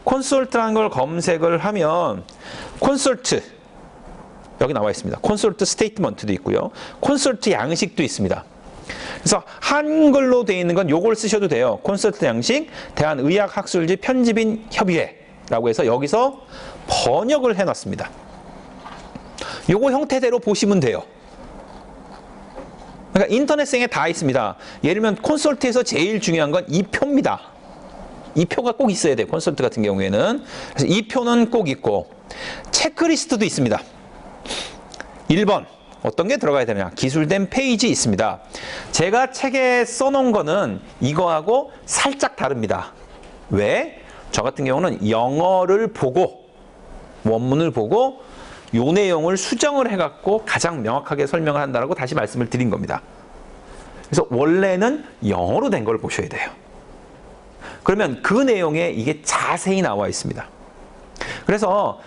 콘솔트라는 걸 검색을 하면 콘솔트 여기 나와 있습니다. 콘솔트 스테이트먼트도 있고요. 콘솔트 양식도 있습니다. 그래서 한글로 되어 있는 건 요걸 쓰셔도 돼요. 콘솔트 양식 대한의학학술지 편집인 협의회라고 해서 여기서 번역을 해놨습니다. 요거 형태대로 보시면 돼요. 그러니까 인터넷상에 다 있습니다. 예를 들면 콘솔트에서 제일 중요한 건 이 표입니다. 이 표가 꼭 있어야 돼요. 콘솔트 같은 경우에는. 그래서 이 표는 꼭 있고 체크리스트도 있습니다. 1번 어떤 게 들어가야 되냐? 기술된 페이지 있습니다. 제가 책에 써놓은 거는 이거하고 살짝 다릅니다. 왜? 저 같은 경우는 영어를 보고 원문을 보고 요 내용을 수정을 해갖고 가장 명확하게 설명을 한다고 다시 말씀을 드린 겁니다. 그래서 원래는 영어로 된 걸 보셔야 돼요. 그러면 그 내용에 이게 자세히 나와 있습니다. 그래서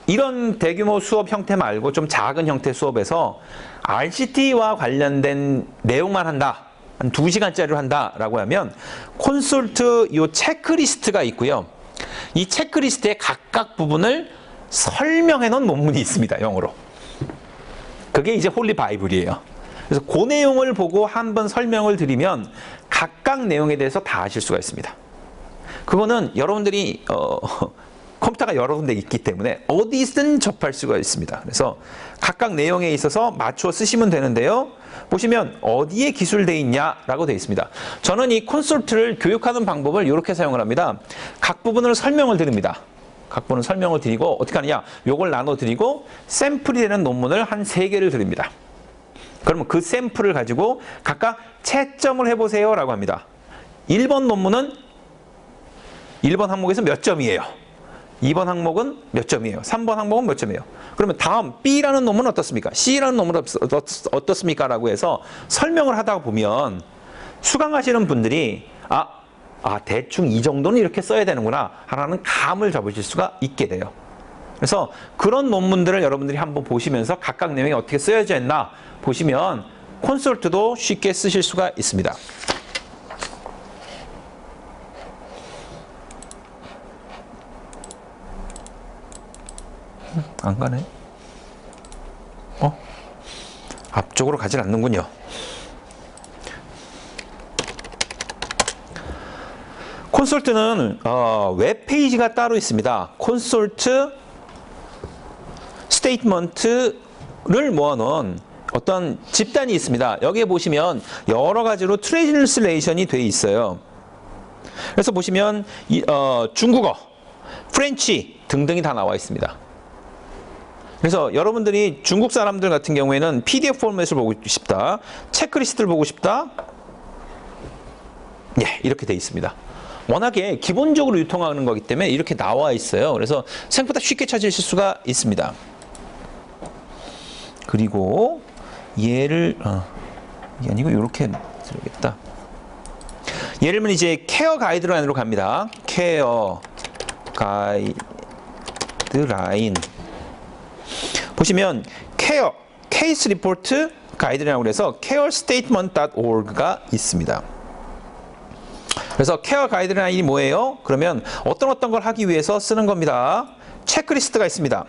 이런 대규모 수업 형태 말고 좀 작은 형태 수업에서 RCT와 관련된 내용만 한다. 한 2시간짜리로 한다라고 하면 콘솔트 요 체크리스트가 있고요. 이 체크리스트의 각각 부분을 설명해 놓은 논문이 있습니다. 영어로. 그게 이제 홀리 바이블이에요. 그래서 그 내용을 보고 한번 설명을 드리면 각각 내용에 대해서 다 아실 수가 있습니다. 그거는 여러분들이 컴퓨터가 여러 군데 있기 때문에 어디든 접할 수가 있습니다. 그래서 각각 내용에 있어서 맞춰 쓰시면 되는데요. 보시면 어디에 기술되어 있냐라고 되어 있습니다. 저는 이 콘솔트를 교육하는 방법을 이렇게 사용을 합니다. 각 부분을 설명을 드립니다. 각 부분을 설명을 드리고 어떻게 하느냐? 요걸 나눠 드리고 샘플이 되는 논문을 한 3개를 드립니다. 그러면 그 샘플을 가지고 각각 채점을 해보세요 라고 합니다. 1번 논문은 1번 항목에서 몇 점이에요? 2번 항목은 몇 점이에요? 3번 항목은 몇 점이에요? 그러면 다음 B라는 논문은 어떻습니까? C라는 논문은 어떻습니까? 라고 해서 설명을 하다 보면 수강하시는 분들이 대충 이 정도는 이렇게 써야 되는구나 하나는 감을 잡으실 수가 있게 돼요. 그래서 그런 논문들을 여러분들이 한번 보시면서 각각 내용이 어떻게 쓰여져 있나 보시면 콘솔트도 쉽게 쓰실 수가 있습니다. 안 가네? 앞쪽으로 가진 않는군요. 콘솔트는 웹페이지가 따로 있습니다. 콘솔트 스테이트먼트를 모아놓은 어떤 집단이 있습니다. 여기에 보시면 여러 가지로 트랜슬레이션이 돼 있어요. 그래서 보시면 중국어, 프렌치 등등이 다 나와 있습니다. 그래서 여러분들이 중국 사람들 같은 경우에는 PDF 포맷을 보고 싶다, 체크리스트를 보고 싶다, 이렇게 돼 있습니다. 워낙에 기본적으로 유통하는 거기 때문에 이렇게 나와 있어요. 그래서 생각보다 쉽게 찾으실 수가 있습니다. 그리고 얘를 이게 아니고 이렇게 들어야겠다. 예를 들면 이제 케어 가이드라인으로 갑니다. 케어 가이드라인 보시면 케어 케이스 리포트 가이드라인이라고 해서 carestatement.org가 있습니다. 그래서 케어 가이드라인이 뭐예요? 그러면 어떤 걸 하기 위해서 쓰는 겁니다. 체크리스트가 있습니다.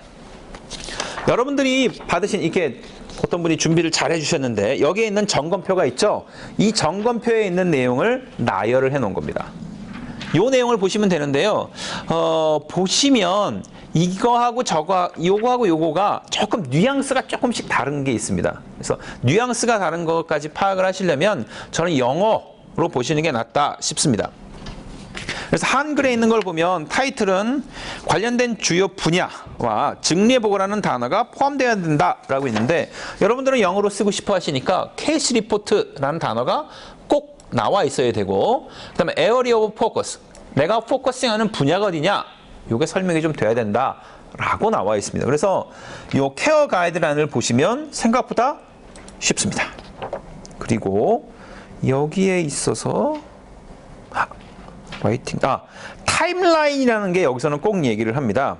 여러분들이 받으신 이렇게 어떤 분이 준비를 잘 해주셨는데 여기에 있는 점검표가 있죠? 이 점검표에 있는 내용을 나열을 해 놓은 겁니다. 이 내용을 보시면 되는데요. 보시면 이거하고 요거하고 요거가 조금 뉘앙스가 조금씩 다른 게 있습니다. 그래서 뉘앙스가 다른 것까지 파악을 하시려면 저는 영어로 보시는 게 낫다 싶습니다. 그래서 한글에 있는 걸 보면 타이틀은 관련된 주요 분야와 증례보고라는 단어가 포함되어야 된다라고 있는데 여러분들은 영어로 쓰고 싶어 하시니까 케이스 리포트라는 단어가 꼭 나와 있어야 되고 그다음에 area of focus, 내가 포커싱하는 분야가 어디냐? 이게 설명이 좀 돼야 된다라고 나와 있습니다. 그래서 이 케어 가이드라인을 보시면 생각보다 쉽습니다. 그리고 여기에 있어서 타임라인이라는 게 여기서는 꼭 얘기를 합니다.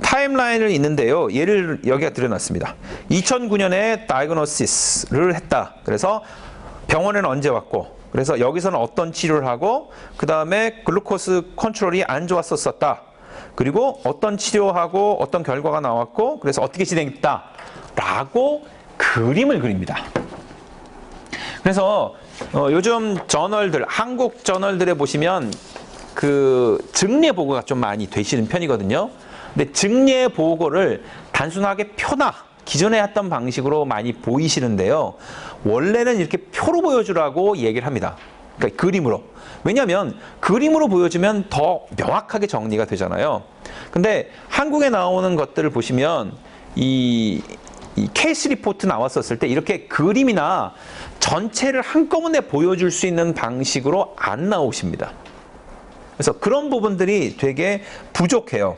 타임라인을 있는데요. 예를 여기가 드려놨습니다. 2009년에 다이그노시스를 했다. 그래서 병원에는 언제 왔고 그래서 여기서는 어떤 치료를 하고 그 다음에 글루코스 컨트롤이 안 좋았었다. 그리고 어떤 치료하고 어떤 결과가 나왔고 그래서 어떻게 진행했다. 라고 그림을 그립니다. 그래서 요즘 저널들, 한국 저널들에 보시면 그 증례 보고가 좀 많이 되시는 편이거든요. 근데 증례 보고를 단순하게 표나 기존에 했던 방식으로 많이 보이시는데요. 원래는 이렇게 표로 보여주라고 얘기를 합니다. 그러니까 그림으로. 왜냐하면 그림으로 보여주면 더 명확하게 정리가 되잖아요. 근데 한국에 나오는 것들을 보시면 이 케이스 리포트 나왔었을 때 이렇게 그림이나 전체를 한꺼번에 보여줄 수 있는 방식으로 안 나오십니다. 그래서 그런 부분들이 되게 부족해요.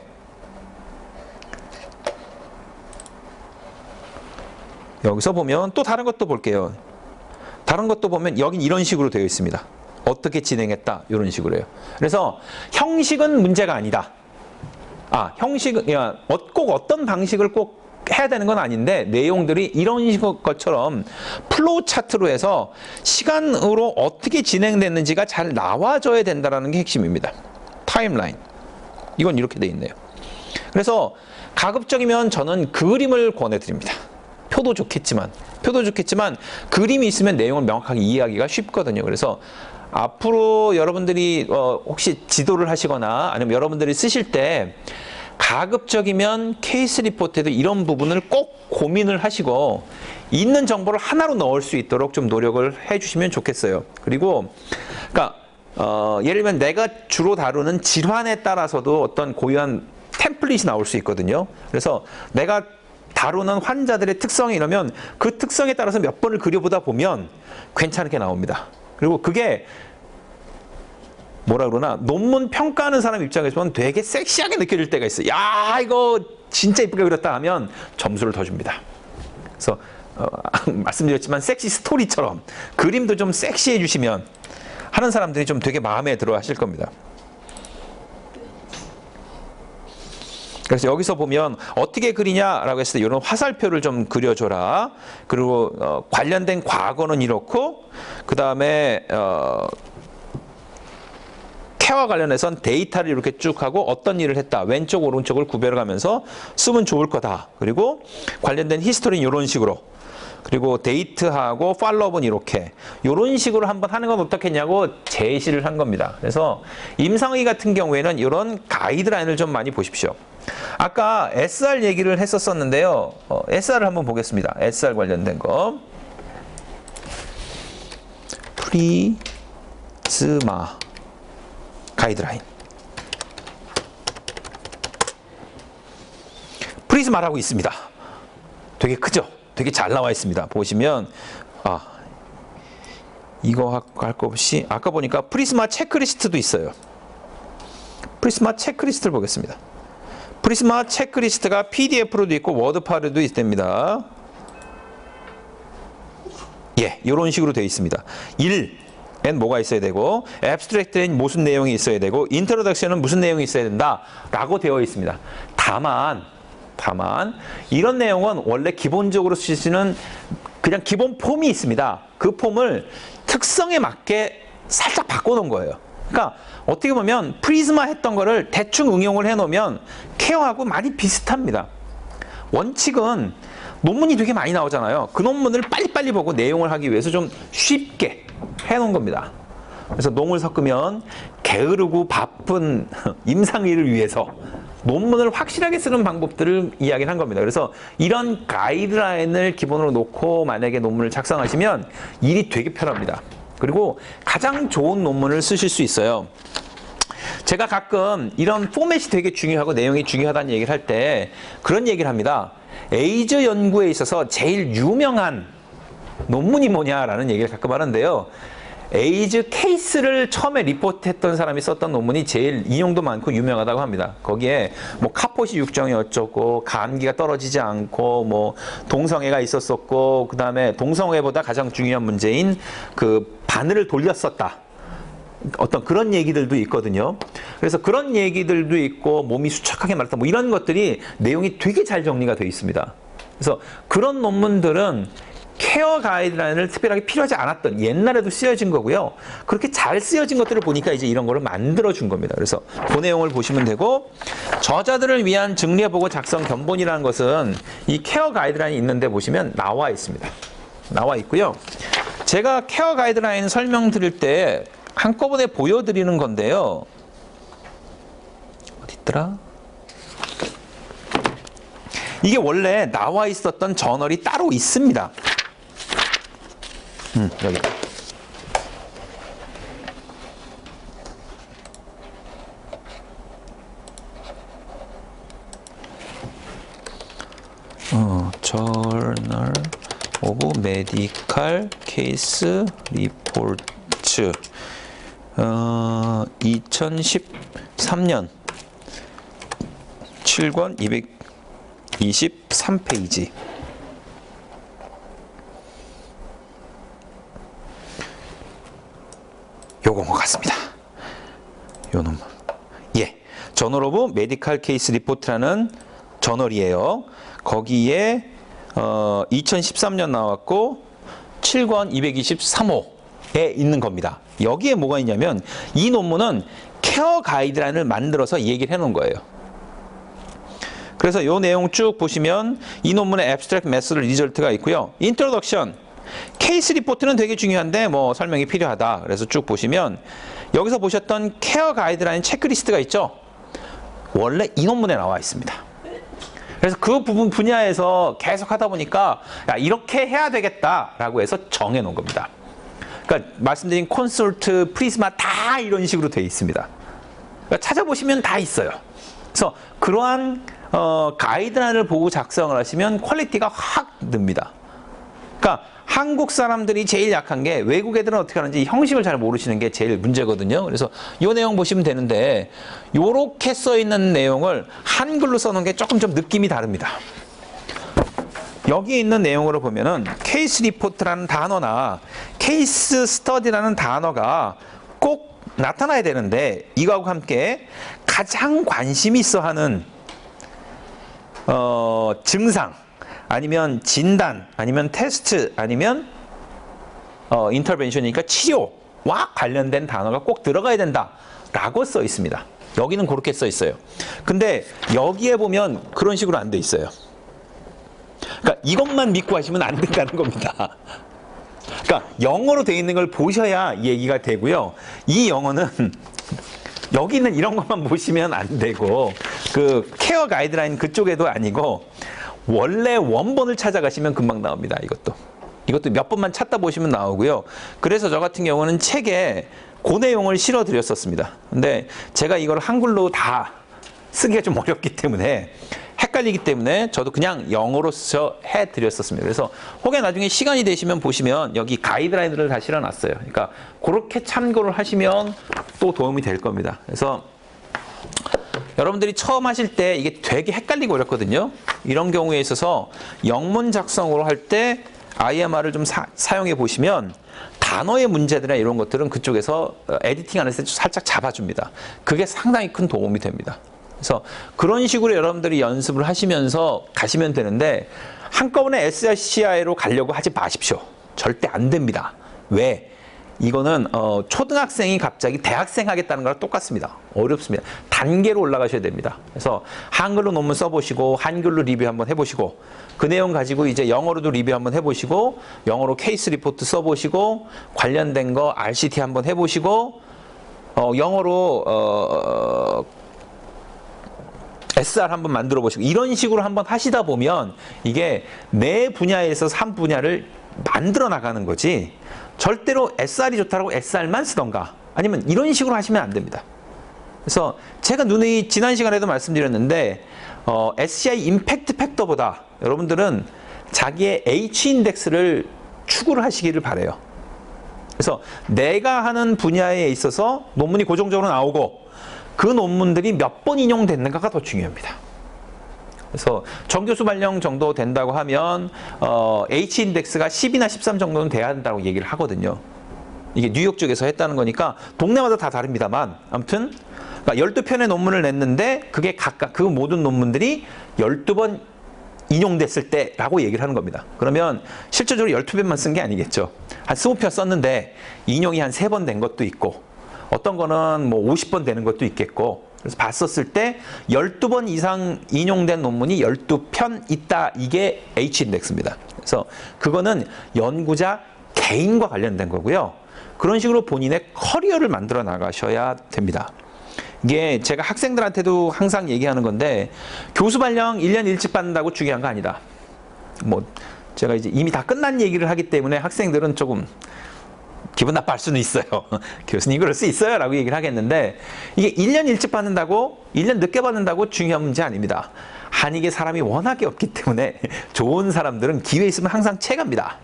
여기서 보면 또 다른 것도 볼게요. 다른 것도 보면 여긴 이런 식으로 되어 있습니다. 어떻게 진행했다 이런 식으로요. 그래서 형식은 문제가 아니다. 형식은 꼭 어떤 방식을 꼭 해야 되는 건 아닌데 내용들이 이런 것처럼 플로우 차트로 해서 시간으로 어떻게 진행됐는지가 잘 나와줘야 된다는 게 핵심입니다. 타임라인. 이건 이렇게 돼 있네요. 그래서 가급적이면 저는 그림을 권해드립니다. 표도 좋겠지만 그림이 있으면 내용을 명확하게 이해하기가 쉽거든요. 그래서 앞으로 여러분들이 혹시 지도를 하시거나 아니면 여러분들이 쓰실 때 가급적이면 케이스 리포트에도 이런 부분을 꼭 고민을 하시고 있는 정보를 하나로 넣을 수 있도록 좀 노력을 해주시면 좋겠어요. 그리고 그러니까 예를 들면 내가 주로 다루는 질환에 따라서도 어떤 고유한 템플릿이 나올 수 있거든요. 그래서 내가 다루는 환자들의 특성이 이러면 그 특성에 따라서 몇 번을 그려보다 보면 괜찮게 나옵니다. 그리고 그게 뭐라 그러나 논문 평가하는 사람 입장에서 보면 되게 섹시하게 느껴질 때가 있어요. 야, 이거 진짜 이쁘게 그렸다 하면 점수를 더 줍니다. 그래서 말씀드렸지만 섹시 스토리처럼 그림도 좀 섹시해 주시면 하는 사람들이 좀 되게 마음에 들어 하실 겁니다. 그래서 여기서 보면 어떻게 그리냐라고 했을 때 이런 화살표를 좀 그려줘라. 그리고 관련된 과거는 이렇고 그 다음에 케어와 관련해서는 데이터를 이렇게 쭉 하고 어떤 일을 했다. 왼쪽 오른쪽을 구별하면서 쓰면 좋을 거다. 그리고 관련된 히스토리는 이런 식으로. 그리고 데이트하고 팔로업은 이렇게. 이런 식으로 한번 하는 건 어떻겠냐고 제시를 한 겁니다. 그래서 임상의 같은 경우에는 이런 가이드라인을 좀 많이 보십시오. 아까 SR 얘기를 했었는데요. SR을 한번 보겠습니다. SR 관련된 거. 프리즈마 가이드라인. 프리즈마라고 있습니다. 되게 크죠? 되게 잘 나와 있습니다. 보시면 이거 할 거 없이 아까 보니까 프리즈마 체크리스트도 있어요. 프리즈마 체크리스트를 보겠습니다. 프리즈마 체크리스트가 PDF로도 있고 워드 파일도 있답니다. 예, 이런 식으로 되어 있습니다. 1엔 뭐가 있어야 되고, 앱스트랙트엔 무슨 내용이 있어야 되고, 인트로덕션은 무슨 내용이 있어야 된다 라고 되어 있습니다. 다만 이런 내용은 원래 기본적으로 쓰시는 그냥 기본 폼이 있습니다. 그 폼을 특성에 맞게 살짝 바꿔놓은 거예요. 그러니까 어떻게 보면 프리즈마 했던 거를 대충 응용을 해놓으면 케어하고 많이 비슷합니다. 원칙은 논문이 되게 많이 나오잖아요. 그 논문을 빨리빨리 보고 내용을 하기 위해서 좀 쉽게 해놓은 겁니다. 그래서 농을 섞으면 게으르고 바쁜 임상의를 위해서 논문을 확실하게 쓰는 방법들을 이야기를 한 겁니다. 그래서 이런 가이드라인을 기본으로 놓고 만약에 논문을 작성하시면 일이 되게 편합니다. 그리고 가장 좋은 논문을 쓰실 수 있어요. 제가 가끔 이런 포맷이 되게 중요하고 내용이 중요하다는 얘기를 할 때 그런 얘기를 합니다. 에이즈 연구에 있어서 제일 유명한 논문이 뭐냐라는 얘기를 가끔 하는데요. 에이즈 케이스를 처음에 리포트했던 사람이 썼던 논문이 제일 인용도 많고 유명하다고 합니다. 거기에 뭐 카포시 육정이 어쩌고 감기가 떨어지지 않고 뭐 동성애가 있었었고 그 다음에 동성애보다 가장 중요한 문제인 그 바늘을 돌렸었다. 어떤 그런 얘기들도 있거든요. 그래서 그런 얘기들도 있고 몸이 수척하게 말했다. 뭐 이런 것들이 내용이 되게 잘 정리가 되어 있습니다. 그래서 그런 논문들은 케어 가이드라인을 특별하게 필요하지 않았던 옛날에도 쓰여진 거고요. 그렇게 잘 쓰여진 것들을 보니까 이제 이런 거를 만들어 준 겁니다. 그래서 그 내용을 보시면 되고 저자들을 위한 증례보고 작성 견본이라는 것은 이 케어 가이드라인이 있는데 보시면 나와 있습니다. 나와 있고요. 제가 케어 가이드라인 설명드릴 때 한꺼번에 보여드리는 건데요. 어디 있더라? 이게 원래 나와 있었던 저널이 따로 있습니다. 여기. Journal of Medical Case Reports 2013년 7권 223페이지. 요거 같습니다. 요 논문. 예. 저널 오브 메디칼 케이스 리포트라는 저널이에요. 거기에 2013년 나왔고 7권 223호에 있는 겁니다. 여기에 뭐가 있냐면 이 논문은 케어 가이드라인을 만들어서 얘기를 해 놓은 거예요. 그래서 요 내용 쭉 보시면 이 논문의 abstract method result가 있고요. introduction, 케이스 리포트는 되게 중요한데 뭐 설명이 필요하다. 그래서 쭉 보시면 여기서 보셨던 케어 가이드라인 체크리스트가 있죠. 원래 이 논문에 나와 있습니다. 그래서 그 부분 분야에서 계속 하다 보니까 야, 이렇게 해야 되겠다라고 해서 정해 놓은 겁니다. 그러니까 말씀드린 콘솔트, 프리즈마 다 이런 식으로 되어 있습니다. 그러니까 찾아보시면 다 있어요. 그래서 그러한 가이드라인을 보고 작성을 하시면 퀄리티가 확 늡니다. 그러니까 한국 사람들이 제일 약한 게 외국 애들은 어떻게 하는지 형식을 잘 모르시는 게 제일 문제거든요. 그래서 이 내용 보시면 되는데 요렇게 써 있는 내용을 한글로 써놓은 게 조금 좀 느낌이 다릅니다. 여기 있는 내용으로 보면은 케이스 리포트라는 단어나 케이스 스터디라는 단어가 꼭 나타나야 되는데 이거하고 함께 가장 관심 있어 하는 증상 아니면 진단 아니면 테스트 아니면 인터벤션이니까 치료와 관련된 단어가 꼭 들어가야 된다라고 써 있습니다. 여기는 그렇게 써 있어요. 근데 여기에 보면 그런 식으로 안 돼 있어요. 그러니까 이것만 믿고 하시면 안 된다는 겁니다. 그러니까 영어로 되어 있는 걸 보셔야 얘기가 되고요. 이 영어는 여기 있는 이런 것만 보시면 안 되고 그 케어 가이드라인 그쪽에도 아니고 원래 원본을 찾아가시면 금방 나옵니다. 이것도 몇 번만 찾다 보시면 나오고요. 그래서 저 같은 경우는 책에 그 내용을 실어 드렸었습니다. 근데 제가 이걸 한글로 다 쓰기가 좀 어렵기 때문에 헷갈리기 때문에 저도 그냥 영어로 써 해드렸었습니다. 그래서 혹여 나중에 시간이 되시면 보시면 여기 가이드라인들을 다 실어놨어요. 그러니까 그렇게 참고를 하시면 또 도움이 될 겁니다. 그래서 여러분들이 처음 하실 때 이게 되게 헷갈리고 어렵거든요. 이런 경우에 있어서 영문 작성으로 할 때 IMR을 좀 사용해 보시면 단어의 문제들이나 이런 것들은 그쪽에서 에디팅 하는 데 살짝 잡아줍니다. 그게 상당히 큰 도움이 됩니다. 그래서 그런 식으로 여러분들이 연습을 하시면서 가시면 되는데 한꺼번에 SCI로 가려고 하지 마십시오. 절대 안 됩니다. 왜? 이거는 초등학생이 갑자기 대학생 하겠다는 거랑 똑같습니다. 어렵습니다. 단계로 올라가셔야 됩니다. 그래서 한글로 논문 써보시고 한글로 리뷰 한번 해보시고 그 내용 가지고 이제 영어로도 리뷰 한번 해보시고 영어로 케이스 리포트 써보시고 관련된 거 RCT 한번 해보시고 영어로 SR 한번 만들어 보시고 이런 식으로 한번 하시다 보면 이게 내 분야에서 한 분야를 만들어 나가는 거지 절대로 SR이 좋다라고 SR만 쓰던가 아니면 이런 식으로 하시면 안 됩니다. 그래서 제가 누누이 지난 시간에도 말씀드렸는데 SCI 임팩트 팩터보다 여러분들은 자기의 H인덱스를 추구를 하시기를 바라요. 그래서 내가 하는 분야에 있어서 논문이 고정적으로 나오고 그 논문들이 몇 번 인용됐는가가 더 중요합니다. 그래서 정교수 발령 정도 된다고 하면 H인덱스가 10이나 13 정도는 돼야 한다고 얘기를 하거든요. 이게 뉴욕 쪽에서 했다는 거니까 동네마다 다 다릅니다만 아무튼 그러니까 12편의 논문을 냈는데 그게 각각 그 모든 논문들이 12번 인용됐을 때라고 얘기를 하는 겁니다. 그러면 실질적으로 12편만 쓴 게 아니겠죠. 한 20편 썼는데 인용이 한 3번 된 것도 있고 어떤 거는 뭐 50번 되는 것도 있겠고 그래서 봤었을 때 12번 이상 인용된 논문이 12편 있다. 이게 H인덱스입니다. 그래서 그거는 연구자 개인과 관련된 거고요. 그런 식으로 본인의 커리어를 만들어 나가셔야 됩니다. 이게 제가 학생들한테도 항상 얘기하는 건데 교수 발령 1년 일찍 받는다고 중요한 거 아니다. 뭐 제가 이제 이미 다 끝난 얘기를 하기 때문에 학생들은 조금 기분 나빠할 수는 있어요. 교수님 그럴 수 있어요 라고 얘기를 하겠는데 이게 1년 일찍 받는다고 1년 늦게 받는다고 중요한 문제 아닙니다. 한익에 사람이 워낙에 없기 때문에 좋은 사람들은 기회 있으면 항상 채갑니다.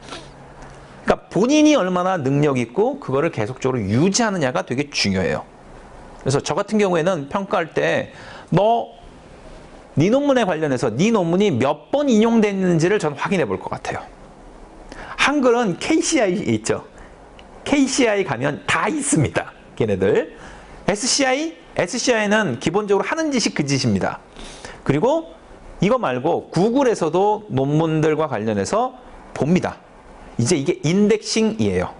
그러니까 본인이 얼마나 능력 있고 그거를 계속적으로 유지하느냐가 되게 중요해요. 그래서 저 같은 경우에는 평가할 때 네 논문에 관련해서 네 논문이 몇 번 인용됐는지를 전 확인해 볼 것 같아요. 한글은 KCI 있죠. KCI 가면 다 있습니다. 걔네들. SCI는 기본적으로 하는 짓이 그 짓입니다. 그리고 이거 말고 구글에서도 논문들과 관련해서 봅니다. 이제 이게 인덱싱이에요.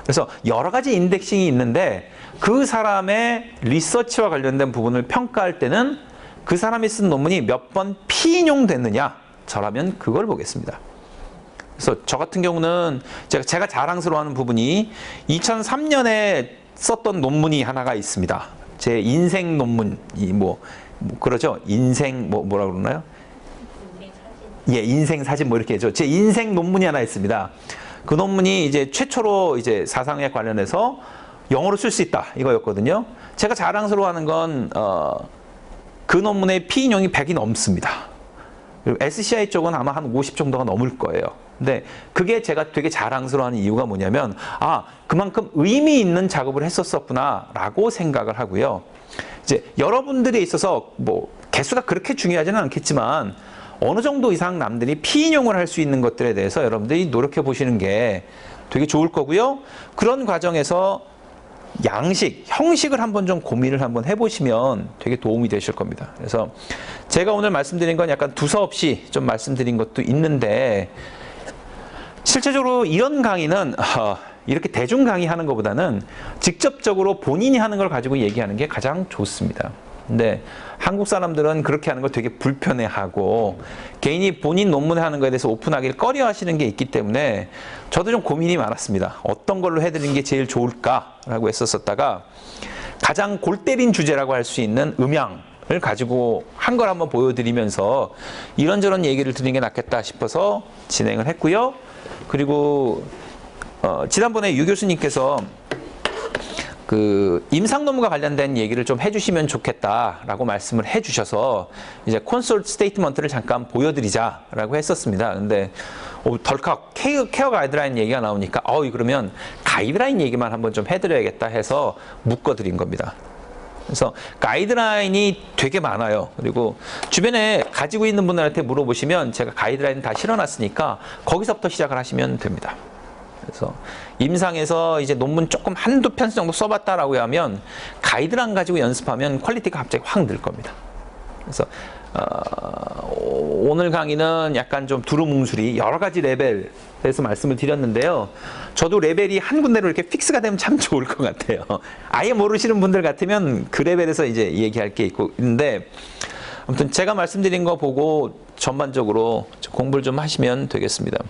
그래서 여러 가지 인덱싱이 있는데 그 사람의 리서치와 관련된 부분을 평가할 때는 그 사람이 쓴 논문이 몇 번 피인용됐느냐 저라면 그걸 보겠습니다. 그래서 저 같은 경우는 제가 자랑스러워하는 부분이 2003년에 썼던 논문이 하나가 있습니다. 제 인생 논문이 뭐 그러죠? 인생 뭐라 그러나요? 예, 인생 사진 뭐 이렇게 해죠. 제 인생 논문이 하나 있습니다. 그 논문이 이제 최초로 이제 사상학 관련해서 영어로 쓸 수 있다 이거였거든요. 제가 자랑스러워하는 건 그 논문의 피인용이 100이 넘습니다. 그리고 SCI 쪽은 아마 한 50 정도가 넘을 거예요. 근데 그게 제가 되게 자랑스러워하는 이유가 뭐냐면 그만큼 의미 있는 작업을 했었구나라고 생각을 하고요. 이제 여러분들에 있어서 뭐 개수가 그렇게 중요하지는 않겠지만 어느 정도 이상 남들이 피인용을 할 수 있는 것들에 대해서 여러분들이 노력해 보시는 게 되게 좋을 거고요. 그런 과정에서 형식을 한번 좀 고민을 한번 해보시면 되게 도움이 되실 겁니다. 그래서 제가 오늘 말씀드린 건 약간 두서없이 좀 말씀드린 것도 있는데 실제적으로 이런 강의는 이렇게 대중 강의하는 것보다는 직접적으로 본인이 하는 걸 가지고 얘기하는 게 가장 좋습니다. 근데 한국 사람들은 그렇게 하는 걸 되게 불편해하고 개인이 본인 논문에 하는 거에 대해서 오픈하기를 꺼려 하시는 게 있기 때문에 저도 좀 고민이 많았습니다. 어떤 걸로 해드리는 게 제일 좋을까라고 했었다가 가장 골 때린 주제라고 할 수 있는 음향을 가지고 한 걸 한번 보여드리면서 이런저런 얘기를 드리는 게 낫겠다 싶어서 진행을 했고요. 그리고 지난번에 유 교수님께서 그 임상 논문과 관련된 얘기를 좀 해주시면 좋겠다라고 말씀을 해주셔서 이제 콘솔트 스테이트먼트를 잠깐 보여드리자라고 했었습니다. 근데 덜컥 케어 가이드라인 얘기가 나오니까 그러면 가이드라인 얘기만 한번 좀 해드려야겠다 해서 묶어드린 겁니다. 그래서 가이드라인이 되게 많아요. 그리고 주변에 가지고 있는 분들한테 물어보시면 제가 가이드라인 다 실어놨으니까 거기서부터 시작을 하시면 됩니다. 그래서 임상에서 이제 논문 조금 한두 편 정도 써봤다라고 하면 가이드라인 가지고 연습하면 퀄리티가 갑자기 확 늘 겁니다. 그래서 오늘 강의는 약간 좀 두루뭉술이 여러 가지 레벨에서 말씀을 드렸는데요. 저도 레벨이 한 군데로 이렇게 픽스가 되면 참 좋을 것 같아요. 아예 모르시는 분들 같으면 그 레벨에서 이제 얘기할 게 있는데, 아무튼 제가 말씀드린 거 보고 전반적으로 공부를 좀 하시면 되겠습니다.